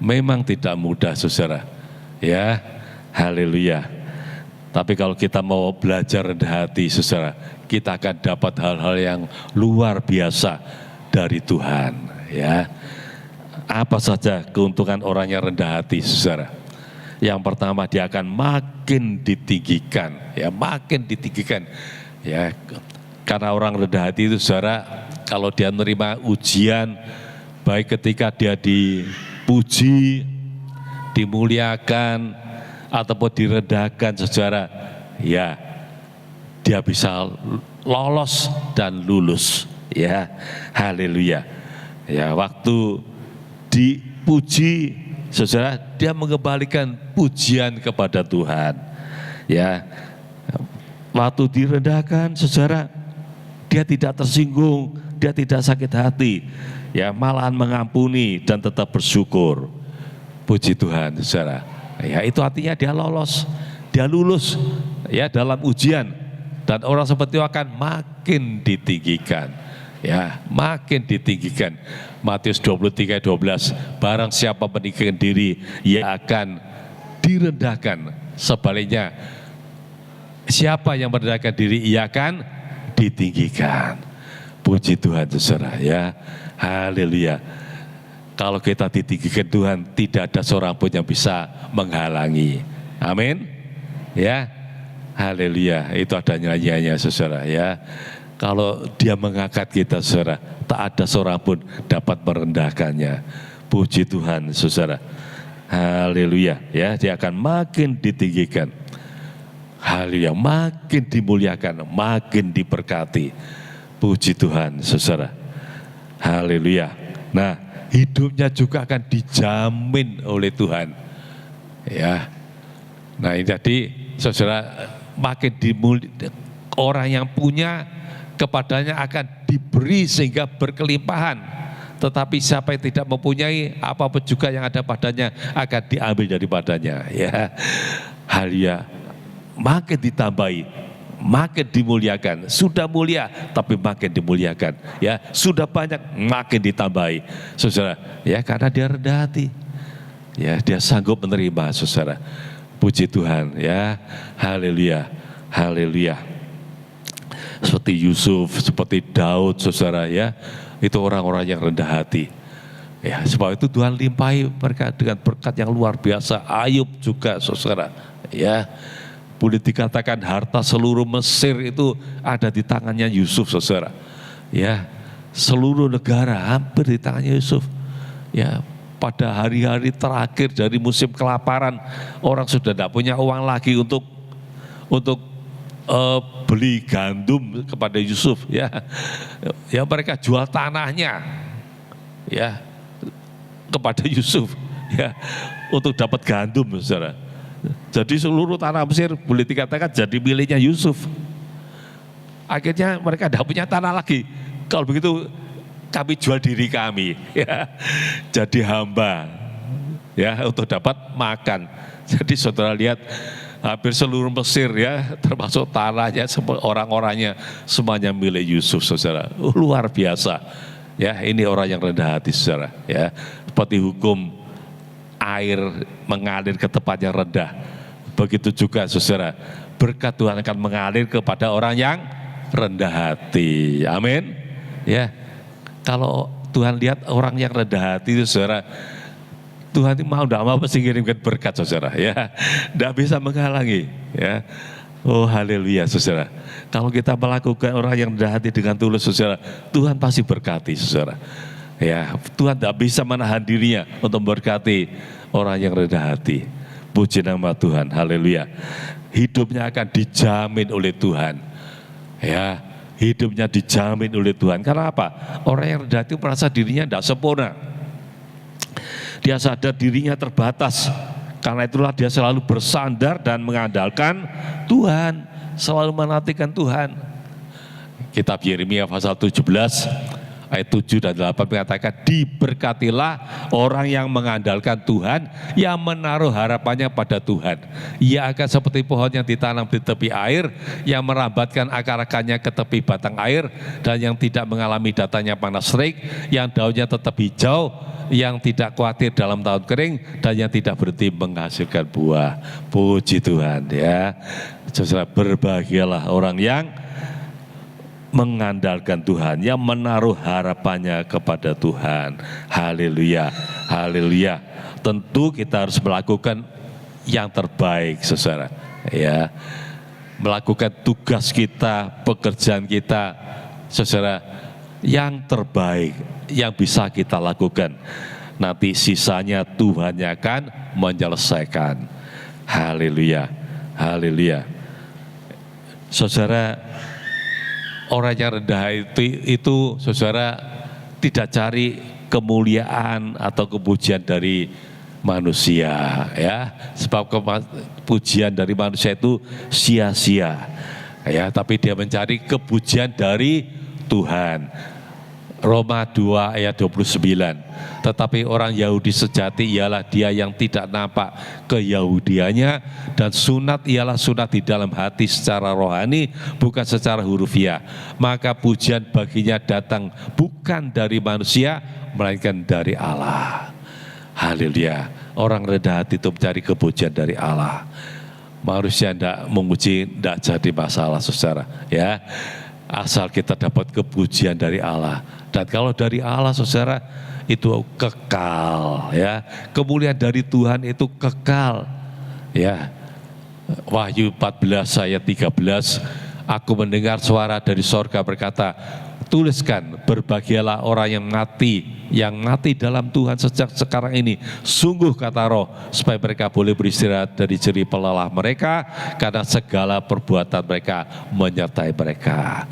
Memang tidak mudah, saudara. Ya, haleluya. Tapi kalau kita mau belajar rendah hati, saudara, kita akan dapat hal-hal yang luar biasa dari Tuhan. Ya, apa saja keuntungan orang yang rendah hati, saudara? Yang pertama, dia akan makin ditinggikan, ya, makin ditinggikan. Ya, karena orang rendah hati itu, saudara, kalau dia menerima ujian, baik ketika dia dipuji, dimuliakan, ataupun direndahkan, saudara, ya, dia bisa lolos dan lulus, ya, haleluya. Ya, waktu dipuji, saudara, dia mengembalikan pujian kepada Tuhan. Ya, waktu direndahkan, saudara, dia tidak tersinggung, dia tidak sakit hati, ya, malahan mengampuni dan tetap bersyukur. Puji Tuhan, saudara. Ya, itu artinya dia lolos, dia lulus, ya, dalam ujian, dan orang seperti itu akan makin ditinggikan. Ya, makin ditinggikan. Matius 23:12, barang siapa meninggikan diri, ia akan direndahkan. Sebaliknya, siapa yang merendahkan diri, ia akan ditinggikan. Puji Tuhan, saudara, ya. Haleluya. Kalau kita ditinggikan Tuhan, tidak ada seorang pun yang bisa menghalangi. Amin. Ya. Haleluya. Itu ada nyanyiannya, saudara, ya. Kalau dia mengangkat kita, saudara, tak ada seorang pun dapat merendahkannya. Puji Tuhan, saudara. Haleluya, ya, dia akan makin ditinggikan. Haleluya, makin dimuliakan, makin diberkati. Puji Tuhan, saudara. Haleluya. Nah, hidupnya juga akan dijamin oleh Tuhan. Ya. Nah, ini tadi, saudara, makin orang yang punya, kepadanya akan diberi sehingga berkelimpahan. Tetapi siapa yang tidak mempunyai, apapun juga yang ada padanya akan diambil daripadanya. Ya, haleluya. Makin ditambahi, makin dimuliakan. Sudah mulia, tapi makin dimuliakan. Ya, sudah banyak, makin ditambahi. Saudara, ya, karena dia rendah hati. Ya, dia sanggup menerima, saudara. Puji Tuhan, ya. Haleluya, haleluya. Seperti Yusuf, seperti Daud, saudara, ya, itu orang-orang yang rendah hati. Ya, sebab itu Tuhan limpahi mereka dengan berkat yang luar biasa. Ayub juga, saudara, ya. Boleh dikatakan harta seluruh Mesir itu ada di tangannya Yusuf, saudara. Ya, seluruh negara hampir di tangannya Yusuf. Ya, pada hari-hari terakhir dari musim kelaparan, orang sudah tidak punya uang lagi untuk beli gandum kepada Yusuf, ya. Ya, mereka jual tanahnya, ya, kepada Yusuf, ya, untuk dapat gandum, saudara. Jadi seluruh tanah Mesir boleh dikatakan jadi miliknya Yusuf. Akhirnya mereka tidak punya tanah lagi. Kalau begitu kami jual diri kami, ya, jadi hamba, ya, untuk dapat makan. Jadi saudara lihat, hampir seluruh Mesir, ya, termasuk tanahnya, orang-orangnya, semuanya milik Yusuf, saudara. Luar biasa, ya. Ini orang yang rendah hati, saudara, ya. Seperti hukum air mengalir ke tempat yang rendah, begitu juga, saudara, berkat Tuhan akan mengalir kepada orang yang rendah hati. Amin. Ya, kalau Tuhan lihat orang yang rendah hati itu, saudara, Tuhan itu mau tidak mau pasti kirimkan berkat, saudara, ya. Tidak bisa menghalangi, ya. Oh, haleluya, saudara. Kalau kita melakukan orang yang rendah hati dengan tulus, saudara, Tuhan pasti berkati, saudara. Ya, Tuhan tidak bisa menahan dirinya untuk memberkati orang yang rendah hati. Puji nama Tuhan, haleluya. Hidupnya akan dijamin oleh Tuhan. Ya, hidupnya dijamin oleh Tuhan. Karena apa? Orang yang rendah hati merasa dirinya tidak sempurna. Dia sadar dirinya terbatas. Karena itulah dia selalu bersandar dan mengandalkan Tuhan, selalu menantikan Tuhan. Kitab Yeremia pasal 17 ayat 7 dan 8 mengatakan, diberkatilah orang yang mengandalkan Tuhan, yang menaruh harapannya pada Tuhan. Ia akan seperti pohon yang ditanam di tepi air, yang merambatkan akar-akarnya ke tepi batang air, dan yang tidak mengalami datangnya panas terik, yang daunnya tetap hijau, yang tidak khawatir dalam tahun kering, dan yang tidak berhenti menghasilkan buah. Puji Tuhan, ya. Saudara, berbahagialah orang yang mengandalkan Tuhan, yang menaruh harapannya kepada Tuhan. Haleluya, haleluya. Tentu kita harus melakukan yang terbaik, saudara, ya. Melakukan tugas kita, pekerjaan kita, saudara, yang terbaik yang bisa kita lakukan. Nanti sisanya Tuhan yang akan menyelesaikan. Haleluya, haleluya. Saudara, orang yang rendah itu saudara, tidak cari kemuliaan atau kepujian dari manusia, ya. Sebab pujian dari manusia itu sia-sia, ya. Tapi dia mencari kepujian dari Tuhan. Roma 2 ayat 29. Tetapi orang Yahudi sejati ialah dia yang tidak nampak keyahudiannya, dan sunat ialah sunat di dalam hati secara rohani, bukan secara hurufiah. Maka pujian baginya datang bukan dari manusia, melainkan dari Allah. Haleluya. Orang rendah hati itu mencari kepujian dari Allah. Manusia tidak memuji, tidak jadi masalah, saudara, ya. Asal kita dapat kepujian dari Allah. Dan kalau dari Allah, saudara, itu kekal, ya. Kemuliaan dari Tuhan itu kekal, ya. Wahyu 14 ayat 13, aku mendengar suara dari sorga berkata, tuliskan, berbahagialah orang yang mati dalam Tuhan sejak sekarang ini. Sungguh, kata Roh, supaya mereka boleh beristirahat dari jerih pelelah mereka, karena segala perbuatan mereka menyertai mereka.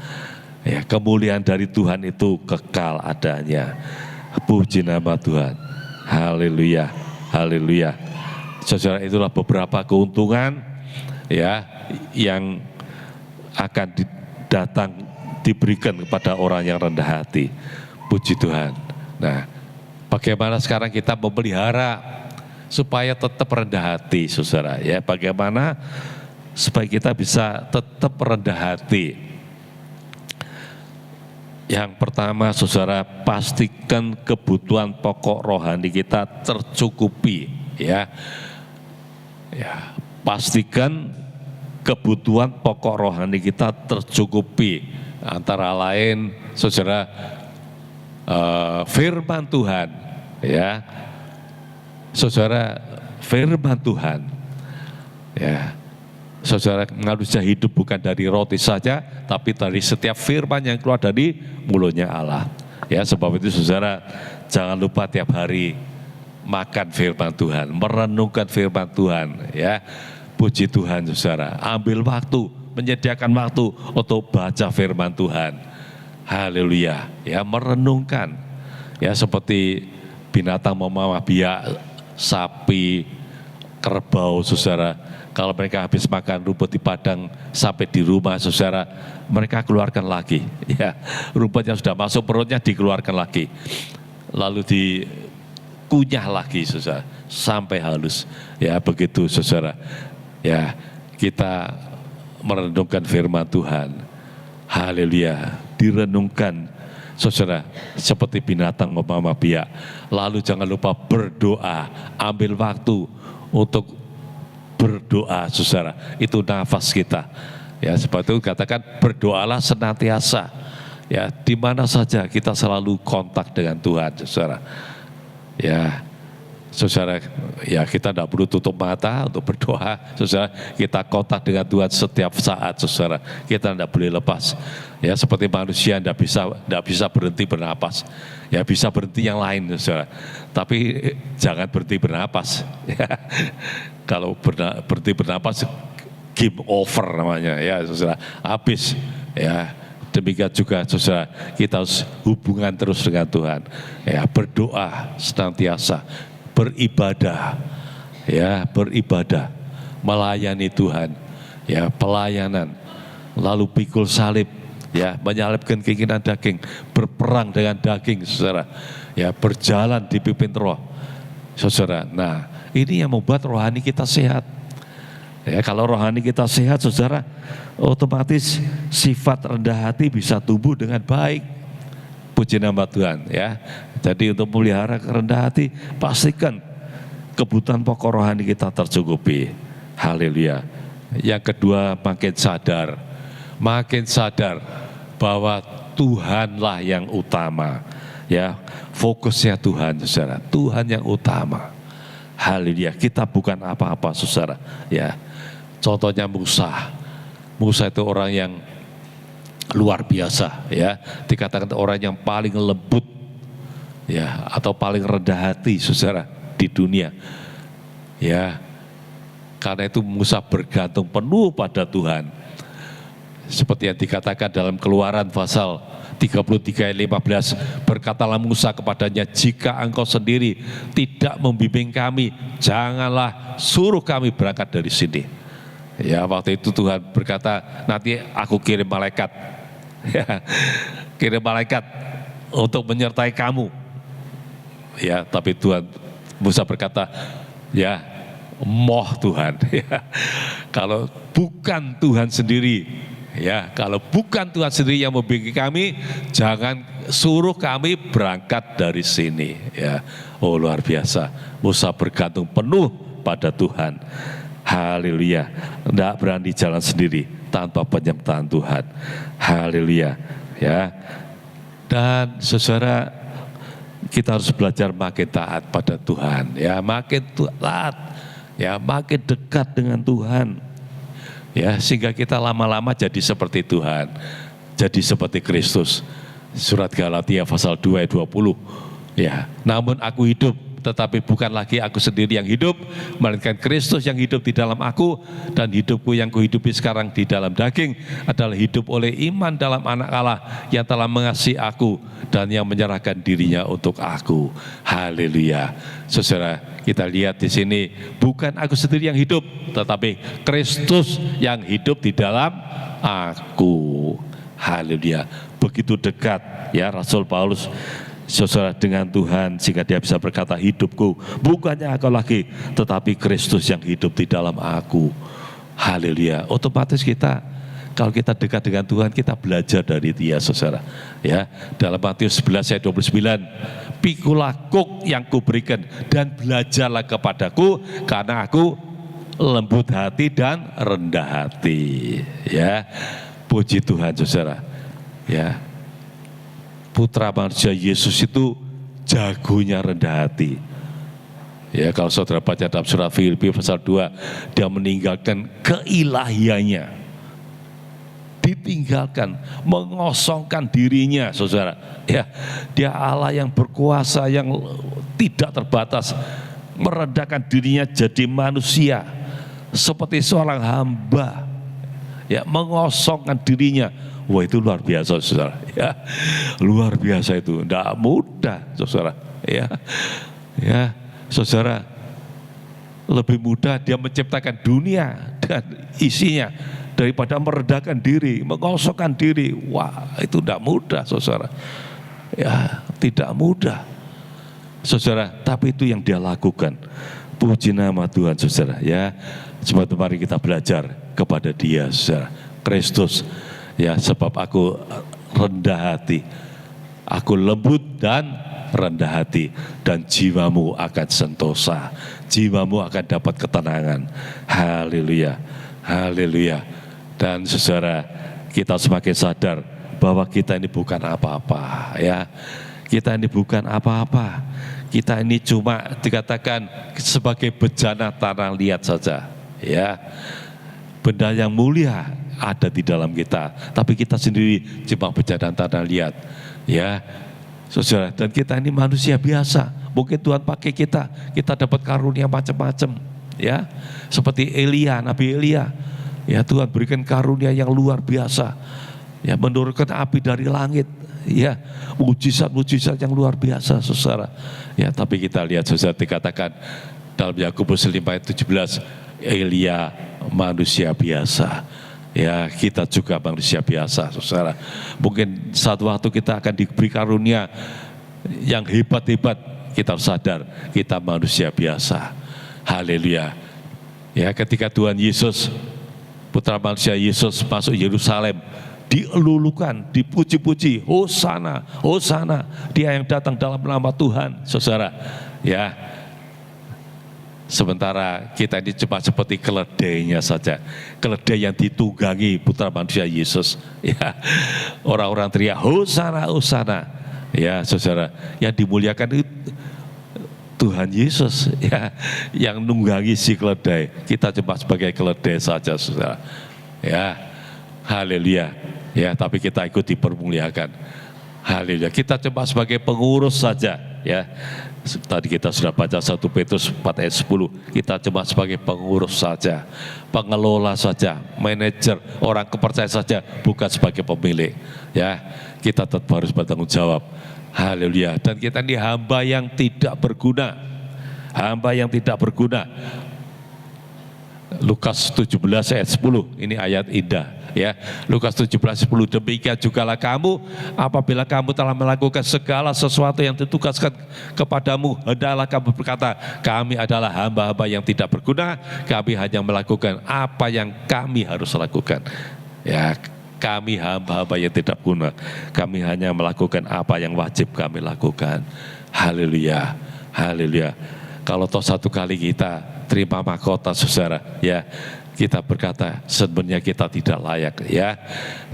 Ya, kemuliaan dari Tuhan itu kekal adanya. Puji nama Tuhan. Haleluya, haleluya. Saudara, itulah beberapa keuntungan, ya, yang akan diberikan kepada orang yang rendah hati. Puji Tuhan. Nah, bagaimana sekarang kita memelihara supaya tetap rendah hati, saudara, ya? Bagaimana supaya kita bisa tetap rendah hati? Yang pertama, saudara, pastikan kebutuhan pokok rohani kita tercukupi, ya. Ya, pastikan kebutuhan pokok rohani kita tercukupi. Antara lain, saudara, firman Tuhan, ya. Saudara, firman Tuhan, ya. Saudara, manusia hidup bukan dari roti saja, tapi dari setiap firman yang keluar dari mulutnya Allah. Ya, sebab itu saudara, jangan lupa tiap hari makan firman Tuhan, merenungkan firman Tuhan, ya. Puji Tuhan, saudara. Ambil waktu, menyediakan waktu untuk baca firman Tuhan. Haleluya, ya, merenungkan. Ya, seperti binatang memamah biak, sapi, kerbau, saudara. Kalau mereka habis makan rumput di padang sampai di rumah, saudara, mereka keluarkan lagi, ya. Rumput yang sudah masuk perutnya dikeluarkan lagi, lalu dikunyah lagi, saudara, sampai halus. Ya, begitu, saudara. Ya, kita merenungkan firman Tuhan. Haleluya, direnungkan, saudara, seperti binatang memamah biak. Lalu jangan lupa berdoa, ambil waktu untuk berdoa, saudara, itu nafas kita. Ya, seperti itu katakan, berdoalah senantiasa. Ya, di mana saja kita selalu kontak dengan Tuhan, saudara. Ya, saudara, ya, kita tidak perlu tutup mata untuk berdoa, saudara. Kita kontak dengan Tuhan setiap saat, saudara. Kita tidak boleh lepas. Ya, seperti manusia tidak bisa berhenti bernapas. Ya, bisa berhenti yang lain, saudara. Tapi jangan berhenti bernapas. Ya. Kalau berhenti bernapas, game over namanya, ya, saudara. Habis, ya. Demikian juga, saudara, kita harus hubungan terus dengan Tuhan. Ya, berdoa senantiasa, beribadah, ya, beribadah, melayani Tuhan, ya, pelayanan, lalu pikul salib, ya, menyalibkan keinginan daging, berperang dengan daging, saudara, ya, berjalan dipimpin Roh, saudara. Nah, ini yang membuat rohani kita sehat. Ya, kalau rohani kita sehat, saudara, otomatis sifat rendah hati bisa tumbuh dengan baik. Puji nama Tuhan, ya. Jadi untuk memelihara kerendahan hati, pastikan kebutuhan pokok rohani kita tercukupi. Haleluya. Yang kedua, makin sadar bahwa Tuhanlah yang utama. Ya, fokusnya Tuhan, saudara. Tuhan yang utama. Haleluya. Kita bukan apa-apa, saudara. Ya, contohnya Musa. Musa itu orang yang luar biasa, ya. Dikatakan orang yang paling lembut, ya, atau paling rendah hati, saudara, di dunia. Ya, karena itu Musa bergantung penuh pada Tuhan. Seperti yang dikatakan dalam Keluaran pasal 33 ayat 15, berkatalah Musa kepadanya, jika engkau sendiri tidak membimbing kami, janganlah suruh kami berangkat dari sini. Ya, waktu itu Tuhan berkata, nanti aku kirim malaikat, ya, kirim malaikat untuk menyertai kamu. Ya, tapi Musa berkata, ya, moh Tuhan, ya, kalau bukan Tuhan sendiri, ya, kalau bukan Tuhan sendiri yang membimbing kami, jangan suruh kami berangkat dari sini. Ya, oh luar biasa. Musa bergantung penuh pada Tuhan. Haleluya. Tidak berani jalan sendiri tanpa penyertaan Tuhan. Haleluya. Ya. Dan saudara, kita harus belajar makin taat pada Tuhan. Ya, makin taat. Ya, makin dekat dengan Tuhan. Ya, sehingga kita lama-lama jadi seperti Tuhan, jadi seperti Kristus. Surat Galatia pasal 2 ayat 20. Ya, namun aku hidup, tetapi bukan lagi aku sendiri yang hidup, melainkan Kristus yang hidup di dalam aku, dan hidupku yang kuhidupi sekarang di dalam daging adalah hidup oleh iman dalam Anak Allah yang telah mengasihi aku dan yang menyerahkan dirinya untuk aku. Haleluya. Saudara, kita lihat di sini, bukan aku sendiri yang hidup, tetapi Kristus yang hidup di dalam aku. Haleluya. Begitu dekat ya Rasul Paulus, saudara, dengan Tuhan, sehingga dia bisa berkata, hidupku bukannya aku lagi, tetapi Kristus yang hidup di dalam aku. Haleluya. Otomatis kita, kalau kita dekat dengan Tuhan, kita belajar dari Dia, saudara. Ya, dalam Matius 11 ayat 29, pikulah kuk yang kuberikan dan belajarlah kepadaku, karena aku lembut hati dan rendah hati. Ya, puji Tuhan, saudara. Ya, Putra manusia Yesus itu jagonya rendah hati. Ya, kalau saudara baca dalam surat Filipi pasal 2, dia meninggalkan keilahiannya, ditinggalkan, mengosongkan dirinya, saudara. Ya, dia Allah yang berkuasa, yang tidak terbatas, merendahkan dirinya jadi manusia seperti seorang hamba. Ya, mengosongkan dirinya. Wah, itu luar biasa, saudara. Ya, luar biasa itu, tidak mudah, saudara. Ya, ya, saudara, lebih mudah dia menciptakan dunia dan isinya daripada merendahkan diri, mengosongkan diri. Wah, itu tidak mudah, saudara. Ya, tidak mudah, saudara. Tapi itu yang dia lakukan. Puji nama Tuhan, saudara. Ya, sebab mari kita belajar kepada Dia, saudara. Kristus. Ya, sebab aku rendah hati, aku lembut dan rendah hati, dan jiwamu akan sentosa, jiwamu akan dapat ketenangan. Haleluya, haleluya. Dan saudara, kita semakin sadar bahwa kita ini bukan apa-apa, ya. Kita ini bukan apa-apa. Kita ini cuma dikatakan sebagai bejana tanah liat saja, ya. Benda yang mulia ada di dalam kita, tapi kita sendiri cuma bejana tanah liat, ya, saudara. Dan kita ini manusia biasa. Mungkin Tuhan pakai kita dapat karunia macam-macam, ya, seperti Elia, Nabi Elia. Ya, Tuhan berikan karunia yang luar biasa, ya, menurunkan api dari langit, ya, mujizat-mujizat yang luar biasa, saudara. Ya, tapi kita lihat, saudara, dikatakan dalam Yakobus 5 ayat 17, Elia manusia biasa. Ya, kita juga manusia biasa, saudara. Mungkin satu waktu kita akan diberi karunia yang hebat-hebat. Kita harus sadar kita manusia biasa. Haleluya. Ya, ketika Tuhan Yesus, Putra manusia Yesus masuk Yerusalem, dielulukan, dipuji-puji, Hosana, Hosana, Dia yang datang dalam nama Tuhan, saudara. Ya, sementara kita ini cuma seperti keledainya saja, keledai yang ditunggangi Putra manusia Yesus. Ya, orang-orang teriak Hosana, Hosana. Ya, saudara, yang dimuliakan itu Tuhan Yesus, ya, yang nunggangi si keledai. Kita cuma sebagai keledai saja, saudara. Ya, haleluya. Ya, tapi kita ikut dipermuliakan. Haleluya. Kita cuma sebagai pengurus saja. ya. Tadi kita sudah baca 1 Petrus 4 ayat 10. Kita cuma sebagai pengurus saja, pengelola saja, manajer, orang kepercayaan saja, bukan sebagai pemilik. Ya, kita tetap harus bertanggung jawab. Haleluya. Dan kita ini hamba yang tidak berguna. Hamba yang tidak berguna. Lukas 17 ayat 10, ini ayat indah ya. Lukas 17 10, demikian jugalah kamu apabila kamu telah melakukan segala sesuatu yang ditugaskan kepadamu, hendaklah kamu berkata, kami adalah hamba-hamba yang tidak berguna, kami hanya melakukan apa yang kami harus lakukan. Ya, kami hamba-hamba yang tidak guna, kami hanya melakukan apa yang wajib kami lakukan. Haleluya, haleluya. Kalau toh satu kali kita terima mahkota, saudara, ya, kita berkata sebenarnya kita tidak layak, ya.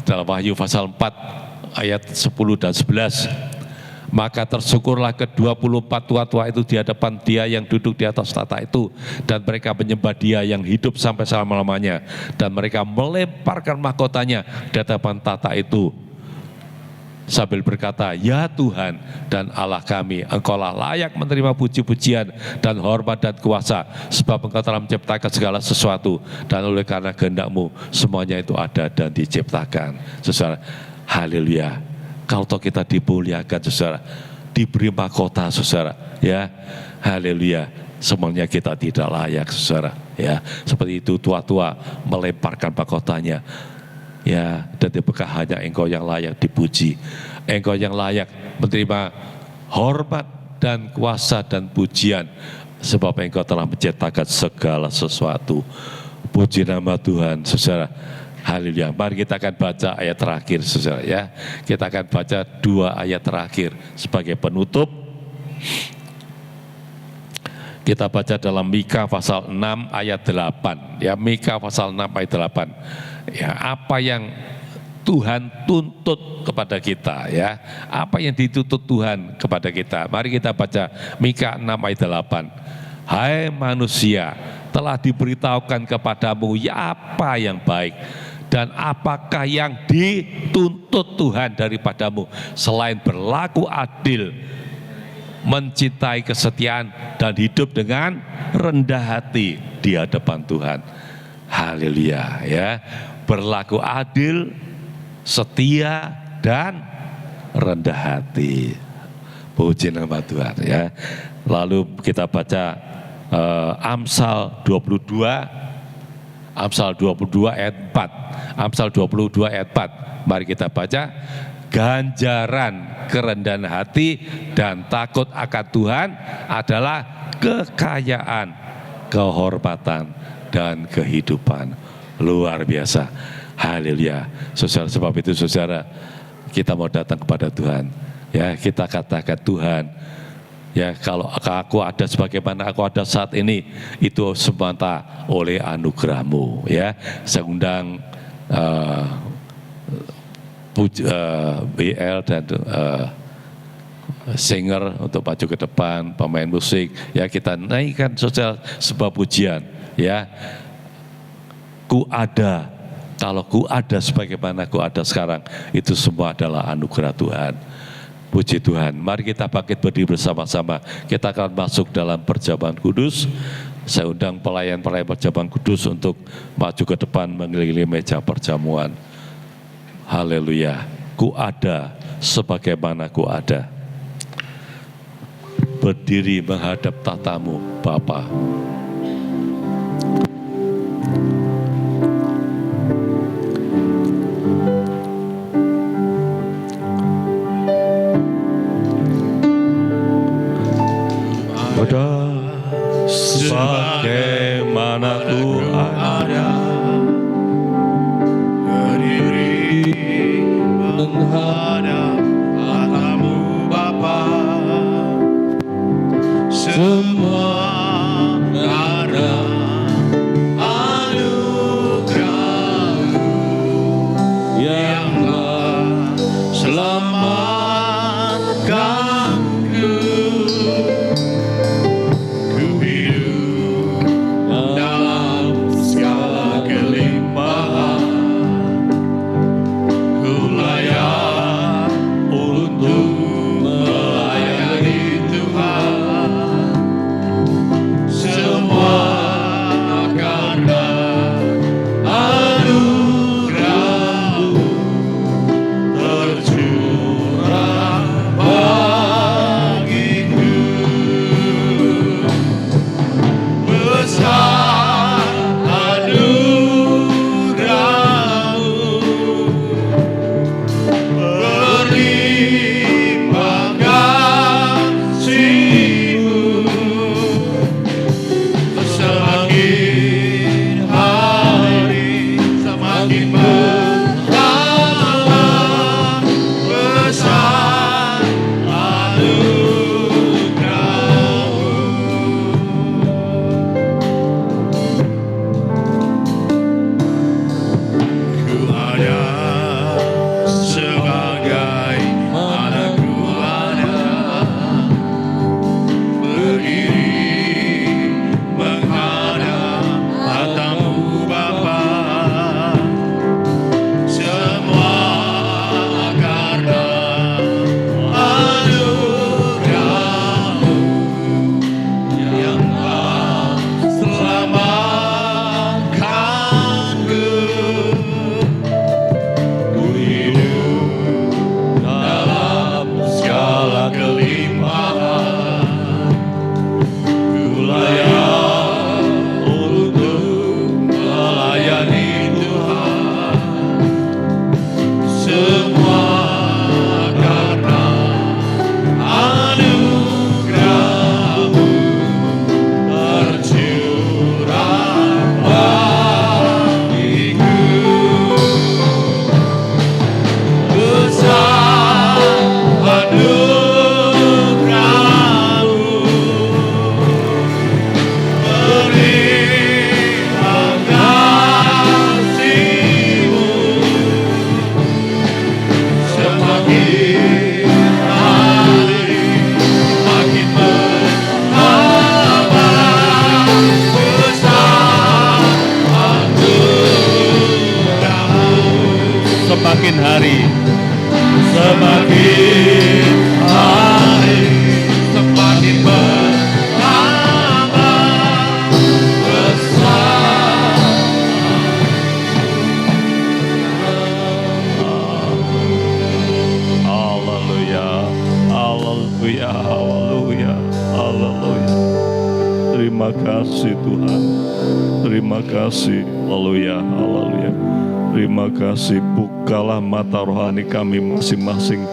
Dalam Wahyu pasal 4 ayat 10 dan 11, maka tersyukurlah ke-24 tua-tua itu di hadapan Dia yang duduk di atas tahta itu, dan mereka menyembah Dia yang hidup sampai selama-lamanya, dan mereka melemparkan mahkotanya di hadapan tahta itu sambil berkata, ya Tuhan dan Allah kami, Engkaulah layak menerima puji-pujian dan hormat dan kuasa, sebab Engkau telah menciptakan segala sesuatu, dan oleh karena kehendak-Mu semuanya itu ada dan diciptakan. Saudara, haleluya. Kalau toh kita dimuliakan, saudara, diberi mahkota, saudara, ya, haleluya. Semuanya kita tidak layak, saudara, ya. Seperti itu tua-tua melemparkan mahkotanya. Ya, dan apakah hanya Engkau yang layak dipuji, Engkau yang layak menerima hormat dan kuasa dan pujian, sebab Engkau telah menciptakan segala sesuatu. Puji nama Tuhan, saudara. Haleluya. Mari kita akan baca ayat terakhir, saudara, ya. Kita akan baca 2 ayat terakhir sebagai penutup. Kita baca dalam Mika pasal 6 ayat 8. Ya, Mika pasal 6 ayat 8. Ya, apa yang Tuhan tuntut kepada kita, ya. Apa yang dituntut Tuhan kepada kita. Mari kita baca Mika 6 ayat 8. Hai manusia, telah diberitahukan kepadamu ya apa yang baik dan apakah yang dituntut Tuhan daripadamu selain berlaku adil, mencintai kesetiaan dan hidup dengan rendah hati di hadapan Tuhan. Haleluya, ya. Berlaku adil, setia dan rendah hati. Puji nama Tuhan, ya. Lalu kita baca Amsal 22 ayat 4. Amsal 22 ayat 4. Mari kita baca. Ganjaran kerendahan hati dan takut akan Tuhan adalah kekayaan, kehormatan, dan kehidupan. Luar biasa. Haleluya. Saudara, sebab itu saudara, kita mau datang kepada Tuhan. Ya, kita katakan Tuhan, ya, kalau aku ada sebagaimana aku ada saat ini, itu semata oleh anugerah-Mu, ya. Saya undang BL dan singer untuk maju ke depan, pemain musik, ya, kita naikkan sosial sebuah pujian, ya. Ku ada, kalau ku ada sebagaimana ku ada sekarang, itu semua adalah anugerah Tuhan. Puji Tuhan. Mari kita bangkit berdiri bersama-sama. Kita akan masuk dalam perjamuan kudus. Saya undang pelayan-pelayan perjamuan kudus untuk maju ke depan mengelilingi meja perjamuan. Haleluya. Ku ada sebagaimana ku ada. Berdiri menghadap tatamu, Bapa. Ada sebagaimana ku ada, berdiri menghadap tatamu Bapa, semua karena anugerah-Mu yang telah selamatkanku. Ku hidup dalam segala kelimpahan, ku layak untuk melayani Tuhan. semakin hari semakin bertambah besar. Haleluya, haleluya, haleluya, haleluya. Terima kasih Tuhan, terima kasih, haleluya, haleluya. Terima kasih, bukalah mata rohani kami masing-masing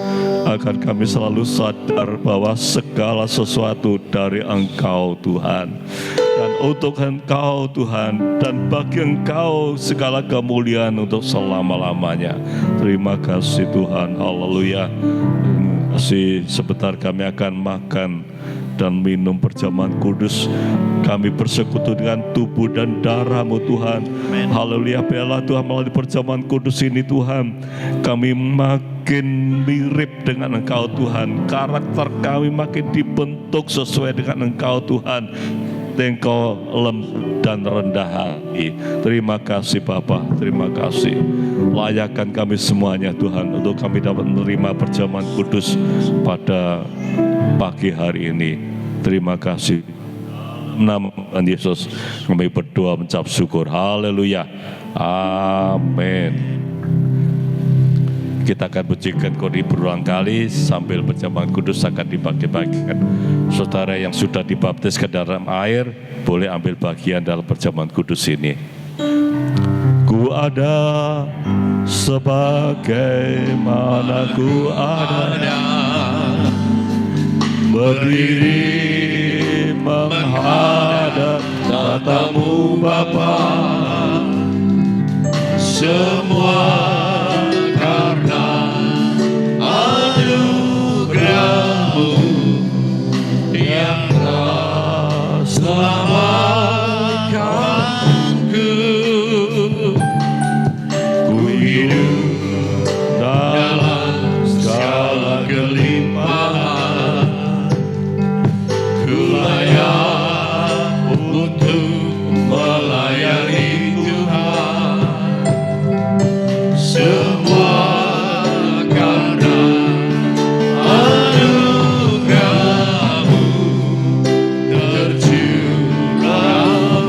agar kami selalu sadar bahwa segala sesuatu dari Engkau Tuhan, dan untuk Engkau Tuhan, dan bagi Engkau segala kemuliaan untuk selama-lamanya. Terima kasih Tuhan, haleluya. Terima kasih, sebentar kami akan makan dan minum perjamuan kudus. Kami bersekutu dengan tubuh dan darah-Mu Tuhan. Haleluya, biarlah Tuhan melalui perjamuan kudus ini Tuhan, kami makin mirip dengan Engkau Tuhan. Karakter kami makin dibentuk sesuai dengan Engkau Tuhan. Engkau lembut dan rendah hati. Terima kasih Bapa, terima kasih. Layakkan kami semuanya Tuhan, untuk kami dapat menerima perjamuan kudus pada pagi hari ini. Terima kasih. Nama Tuhan Yesus kami berdoa mengucap syukur. Haleluya. Amin. Kita akan pujikan kori berulang kali sambil perjamuan kudus akan dibagi-bagikan. Saudara yang sudah dibaptis ke dalam air boleh ambil bagian dalam perjamuan kudus ini. Ku ada sebagaimana ku ada, berdiri menghadap tatamu Bapa, semua karena anugerah-Mu yang telah selamatkanku. Ku hidup dalam segala kelimpahan, ku layak untuk melayani Tuhan. Semua karena anugerah-Mu tercurah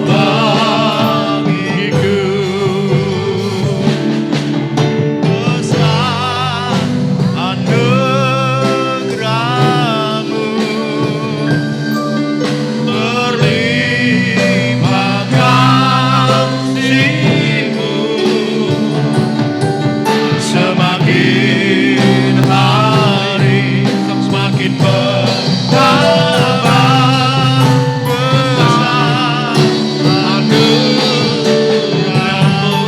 bagiku. Besar anugerah-Mu, berlimpah kasih-Mu, semakin hari semakin bertambah besar anugerah-Mu,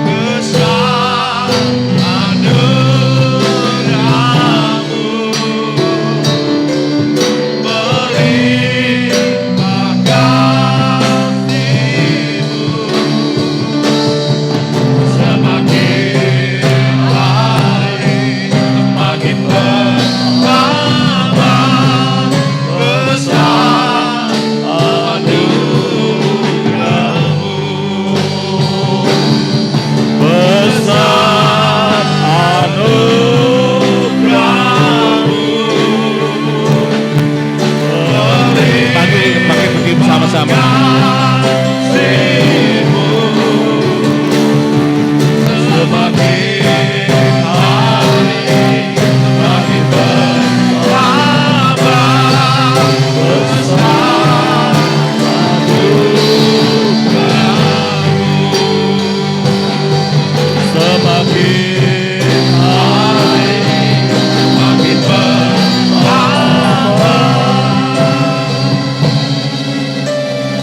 besar anugerah-Mu, berlimpah kasih-Mu, semakin hari semakin bertambah besar anugerah-Mu, besar anugerah-Mu. Pakai bersama-sama. Semakin hari semakin bertambah besar anugerah-Mu, semakin hari semakin bertambah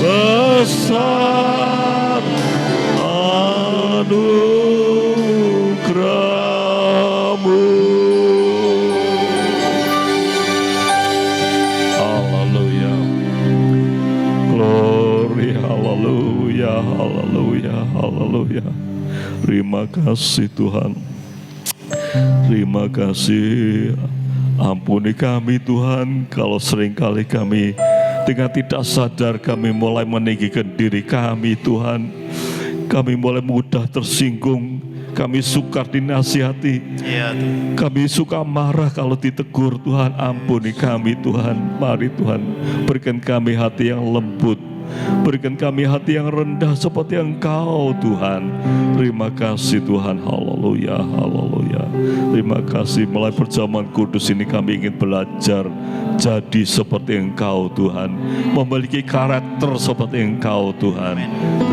besar anugerah-Mu. Haleluya. Glory, haleluya, haleluya, haleluya. Terima kasih Tuhan. Terima kasih. Ampuni kami Tuhan, kalau seringkali kami dengan tidak sadar kami mulai meninggikan diri kami Tuhan. Kami mulai mudah tersinggung Kami sukar dinasihati. Iya Tuhan. Kami suka marah kalau ditegur. Tuhan, ampuni kami Tuhan. Mari Tuhan, berikan kami hati yang lembut. Berikan kami hati yang rendah seperti Engkau Tuhan. Terima kasih Tuhan. Haleluya, haleluya. Terima kasih, melalui perjamuan kudus ini kami ingin belajar jadi seperti Engkau Tuhan, memiliki karakter seperti Engkau Tuhan.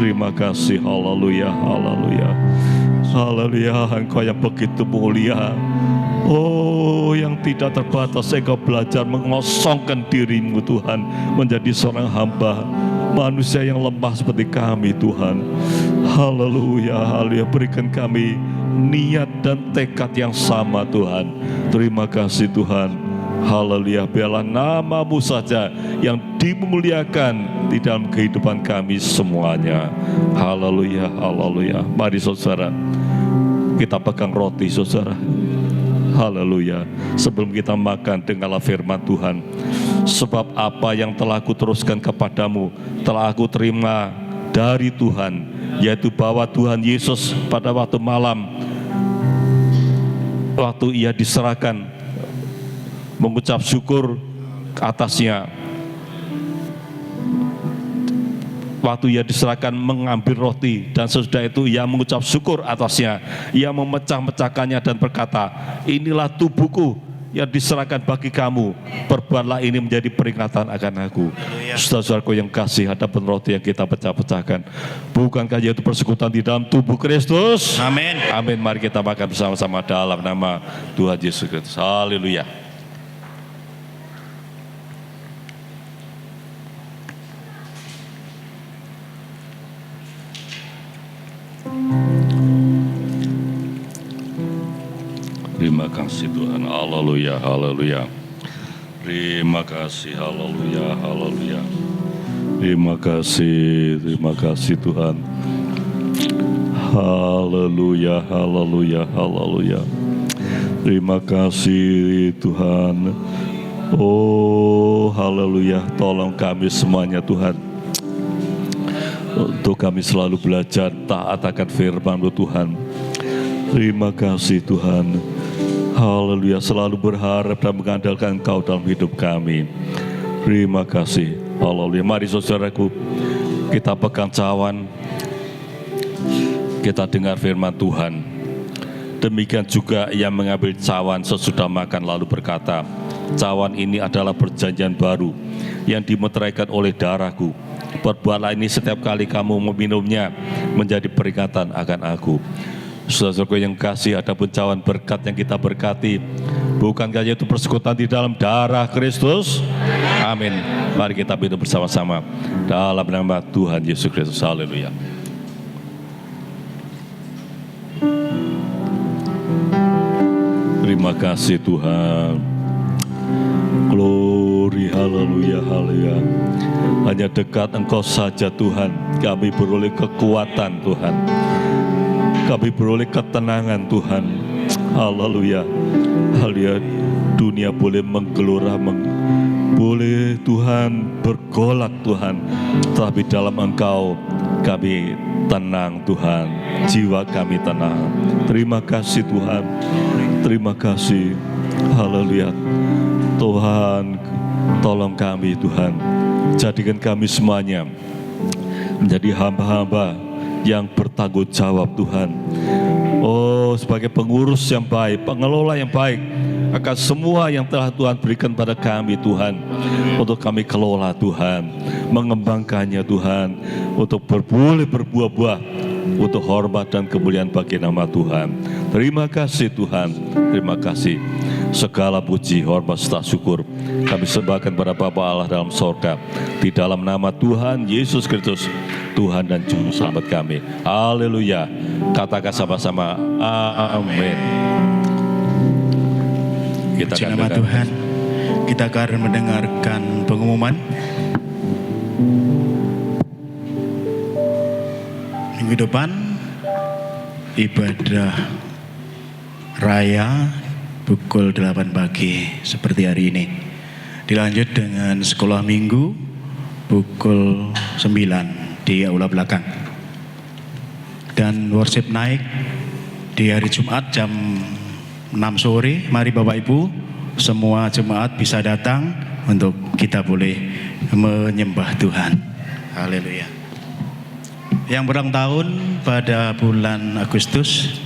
Terima kasih. Haleluya, haleluya. Haleluya, Engkau yang begitu mulia. Oh, yang tidak terbatas. Engkau belajar mengosongkan dirimu Tuhan, menjadi seorang hamba, manusia yang lemah seperti kami Tuhan. Haleluya, haleluya. Berikan kami niat dan tekad yang sama Tuhan. Terima kasih Tuhan. Haleluya, biarlah nama-Mu saja yang dimuliakan di dalam kehidupan kami semuanya. Haleluya, haleluya. Mari saudara, kita pegang roti saudara. Haleluya. Sebelum kita makan, dengarlah firman Tuhan. Sebab apa yang telah aku teruskan kepadamu telah aku terima dari Tuhan, yaitu bahwa Tuhan Yesus pada waktu malam, waktu Ia diserahkan, mengucap syukur atasnya. Waktu Ia diserahkan, mengambil roti, dan sesudah itu Ia mengucap syukur atasnya. Ia memecah-mecahkannya dan berkata, inilah tubuhku yang diserahkan bagi kamu. Perbuatlah ini menjadi peringatan akan aku. Saudara-saudaraku yang kasih, hadapan roti yang kita pecah-pecahkan, bukankah yaitu persekutuan di dalam tubuh Kristus? Amin. Amin. Mari kita makan bersama-sama dalam nama Tuhan Yesus Kristus. Haleluya. Terima kasih Tuhan. Haleluya, haleluya. Terima kasih, haleluya, haleluya. Terima kasih Tuhan. Haleluya, haleluya, haleluya. Terima kasih Tuhan. Oh, haleluya. Tolong kami semuanya Tuhan, untuk kami selalu belajar taat akan firman-Mu Tuhan. Terima kasih Tuhan. Haleluya, selalu berharap dan mengandalkan Engkau dalam hidup kami. Terima kasih. Haleluya. Mari saudaraku, kita pegang cawan, kita dengar firman Tuhan. Demikian juga Ia mengambil cawan sesudah makan lalu berkata, cawan ini adalah perjanjian baru yang dimeteraikan oleh darahku. Perbuatlah ini setiap kali kamu meminumnya menjadi peringatan akan aku. Saudara-saudaraku yang kasih, adapun cawan berkat yang kita berkati, bukankah yaitu persekutuan di dalam darah Kristus? Amin. Mari kita minum bersama-sama dalam nama Tuhan Yesus Kristus. Haleluya. Terima kasih Tuhan. Glory, haleluya, haleluya. Hanya dekat Engkau saja Tuhan, kami beroleh kekuatan Tuhan, kami beroleh ketenangan Tuhan. Haleluya, haleluya. Dunia boleh menggelora, boleh Tuhan bergolak Tuhan, tapi dalam Engkau kami tenang Tuhan, jiwa kami tenang. Terima kasih Tuhan, terima kasih. Haleluya. Tuhan, tolong kami Tuhan, jadikan kami semuanya menjadi hamba-hamba yang bertanggung jawab Tuhan. Oh, sebagai pengurus yang baik, pengelola yang baik akan semua yang telah Tuhan berikan pada kami Tuhan, untuk kami kelola Tuhan, mengembangkannya Tuhan, untuk boleh berbuah-buah untuk hormat dan kemuliaan bagi nama Tuhan. Terima kasih Tuhan, terima kasih. Segala puji, hormat, serta syukur kami sembahkan pada Bapa Allah dalam sorga, di dalam nama Tuhan Yesus Kristus, Tuhan dan Juru Selamat kami. Haleluya. Katakan sama-sama, amin. Kita Puji nama Tuhan. Kita akan mendengarkan pengumuman. Minggu depan ibadah raya pukul 8 pagi seperti hari ini. Dilanjut dengan sekolah minggu pukul 9 di aula belakang. Dan worship night di hari Jumat jam 6 sore. Mari Bapak Ibu, semua jemaat bisa datang untuk kita boleh menyembah Tuhan. Haleluya. Yang berulang tahun pada bulan Agustus,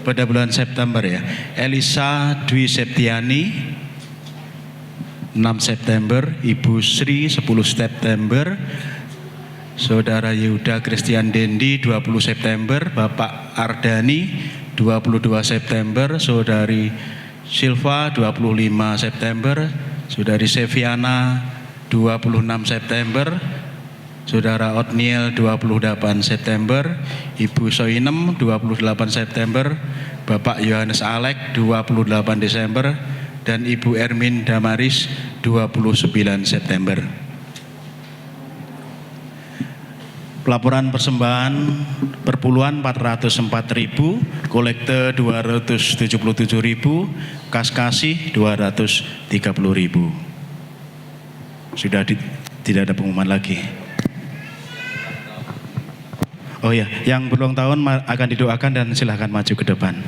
pada bulan September ya, Elisa Dwi Septiani 6 September, Ibu Sri 10 September, Saudara Yehuda Christian Dendi 20 September, Bapak Ardani 22 September, Saudari Silva 25 September, Saudari Seviana 26 September, Saudara Otniel 28 September, Ibu Soinem 28 September, Bapak Yohanes Alek 28 Desember, dan Ibu Ermin Damaris 29 September. Laporan persembahan perpuluhan 404.000, kolekte 277.000, kas kasih 230.000. Sudah tidak ada pengumuman lagi. Oh ya, yang berulang tahun akan didoakan dan silahkan maju ke depan.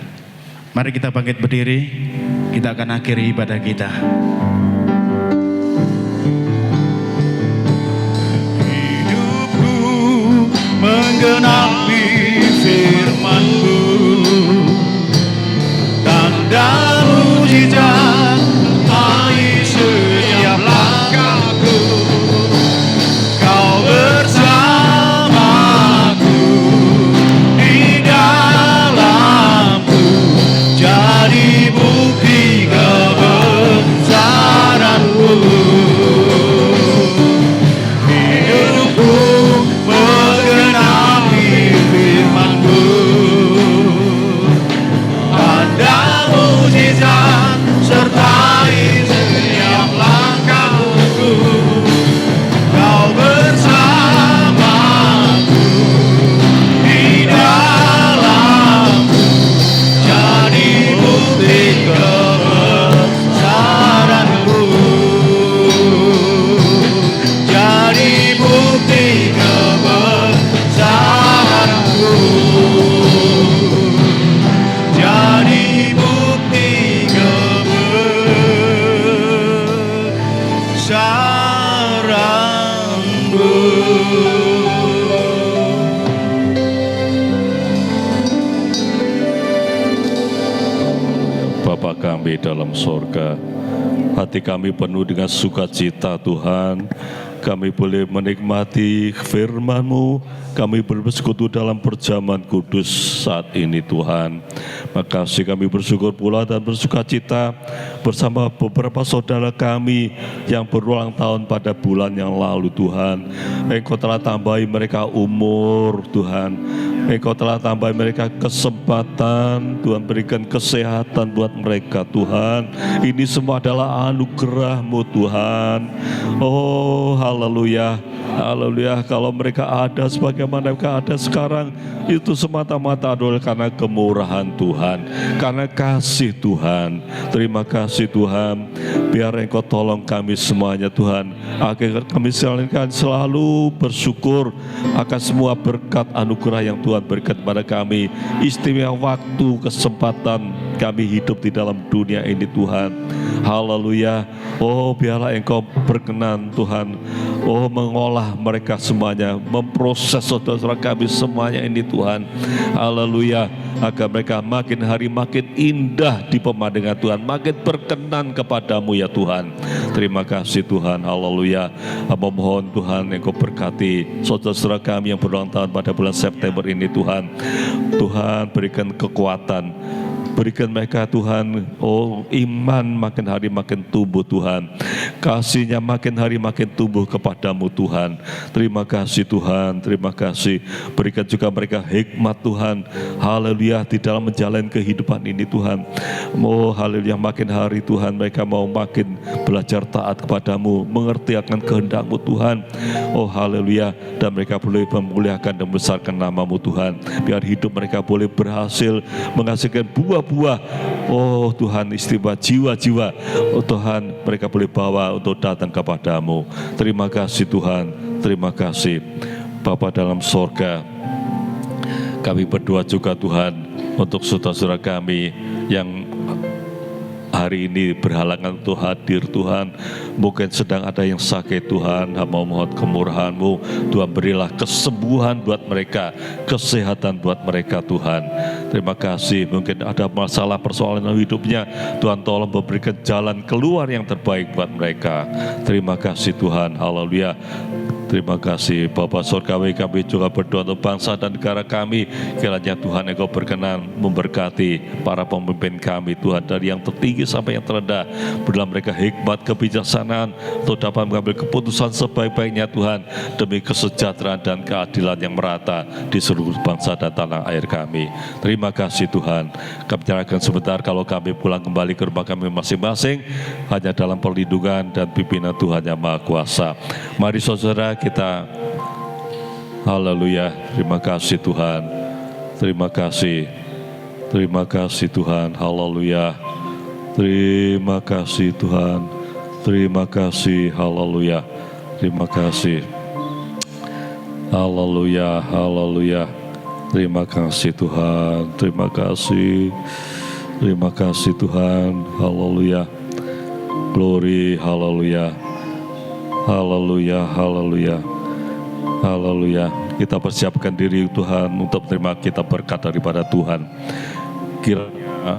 Mari kita bangkit berdiri, kita akan akhiri ibadah kita. Hidupku menggenapi firman-Mu, tanda mujizat sertai setiap langkahku. Kau bersamaku di dalamku, jadi bukti kebesaran-Mu. Hidupku menggenapi firman-Mu, tanda mujizat sertai setiap langkahku. Kau bersamaku di dalamku, jadi bukti kebesaran-Mu, jadi bukti kebesaran-Mu, jadi bukti kebesaran-Mu. Bapa kami dalam sorga, hati kami penuh dengan sukacita Tuhan. Kami boleh menikmati firman-Mu, kami bersekutu dalam perjamuan kudus saat ini Tuhan. Makasih kami bersyukur pula dan bersukacita bersama beberapa saudara kami yang berulang tahun pada bulan yang lalu Tuhan. Engkau telah tambahi mereka umur Tuhan, Engkau telah tambahi mereka kesempatan Tuhan, berikan kesehatan buat mereka Tuhan. Ini semua adalah anugerah-Mu Tuhan. Oh haleluya, haleluya. Kalau mereka ada sebagaimana mereka ada sekarang, itu semata-mata adalah karena kemurahan Tuhan, karena kasih Tuhan. Terima kasih Tuhan. Biar Engkau tolong kami semuanya Tuhan, agar kami selalu bersyukur akan semua berkat anugerah yang Tuhan berikan kepada kami. Istimewa waktu, kesempatan kami hidup di dalam dunia ini Tuhan. Haleluya. Oh biarlah Engkau berkenan Tuhan, oh mengolah mereka semuanya, memproses saudara kami semuanya ini Tuhan. Haleluya. Agar mereka makin hari makin indah di pemandangan Tuhan, makin berkenan kepadamu ya Tuhan. Terima kasih Tuhan. Haleluya. Memohon Tuhan Engkau berkati saudara kami yang berulang tahun pada bulan September ini Tuhan. Tuhan berikan kekuatan, berikan mereka Tuhan, oh iman makin hari makin tumbuh Tuhan, kasihnya makin hari makin tumbuh kepadamu Tuhan. Terima kasih Tuhan, terima kasih. Berikan juga mereka hikmat Tuhan, haleluya, di dalam menjalani kehidupan ini Tuhan. Oh haleluya, makin hari Tuhan mereka mau makin belajar taat kepadamu, mengerti akan kehendak-Mu Tuhan. Oh haleluya, dan mereka boleh memuliakan dan membesarkan nama-Mu Tuhan. Biar hidup mereka boleh berhasil menghasilkan buah-buah. Oh Tuhan, istimewa jiwa-jiwa, oh Tuhan, mereka boleh bawa untuk datang kepadamu. Terima kasih Tuhan, terima kasih. Bapa dalam sorga, kami berdoa juga Tuhan untuk saudara-saudara kami yang hari ini berhalangan untuk hadir Tuhan. Mungkin sedang ada yang sakit Tuhan, hamba mohon kemurahan-Mu. Tuhan berilah kesembuhan buat mereka, kesehatan buat mereka Tuhan. Terima kasih, mungkin ada masalah persoalan dalam hidupnya, Tuhan tolong memberikan jalan keluar yang terbaik buat mereka. Terima kasih Tuhan, haleluya. Terima kasih Bapa Surgawi, kami juga berdoa untuk bangsa dan negara kami. Kiranya Tuhan Engkau berkenan memberkati para pemimpin kami Tuhan, dari yang tertinggi sampai yang terendah. Berilah mereka hikmat, kebijaksanaan untuk dapat mengambil keputusan sebaik-baiknya Tuhan, demi kesejahteraan dan keadilan yang merata di seluruh bangsa dan tanah air kami. Terima kasih Tuhan. Kami nyerahkan sebentar, kalau kami pulang kembali ke rumah kami masing-masing, hanya dalam perlindungan dan pimpinan Tuhan yang Maha Kuasa. Mari saudara kita, haleluya, terima kasih Tuhan, terima kasih Tuhan, haleluya, terima kasih Tuhan, terima kasih, haleluya, terima kasih, haleluya, haleluya, terima kasih Tuhan, terima kasih Tuhan, haleluya, glory, haleluya. Haleluya, haleluya, haleluya. Kita persiapkan diri Tuhan untuk terima kita berkat daripada Tuhan. Kiranya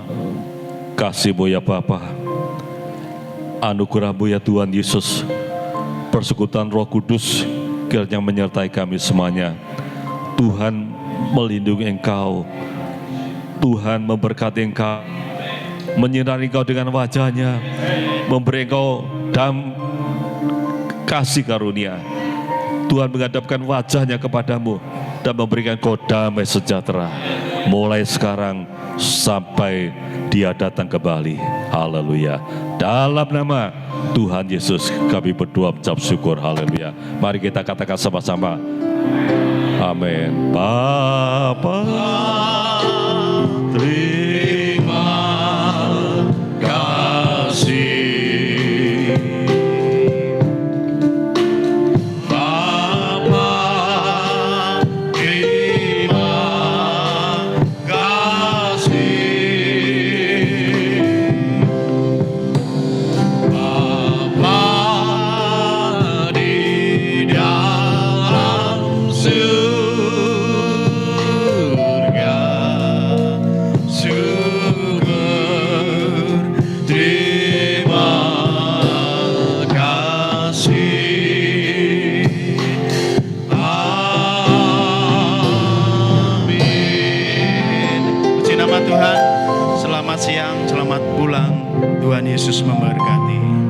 kasih-Mu ya Bapa, anugerah-Mu ya Tuhan Yesus, persekutuan Roh Kudus kiranya menyertai kami semuanya. Tuhan melindungi Engkau, Tuhan memberkati Engkau, menyinari Engkau dengan wajah-Nya, memberi Engkau kasih karunia. Tuhan menghadapkan wajah-Nya kepadamu dan memberikan Kau damai sejahtera mulai sekarang sampai Dia datang kembali. Haleluya. Dalam nama Tuhan Yesus kami berdoa mengucap syukur. Haleluya. Mari kita katakan sama-sama, amin. Bapa, terima kasih. Tuhan, selamat siang, selamat pulang. Tuhan Yesus memberkati.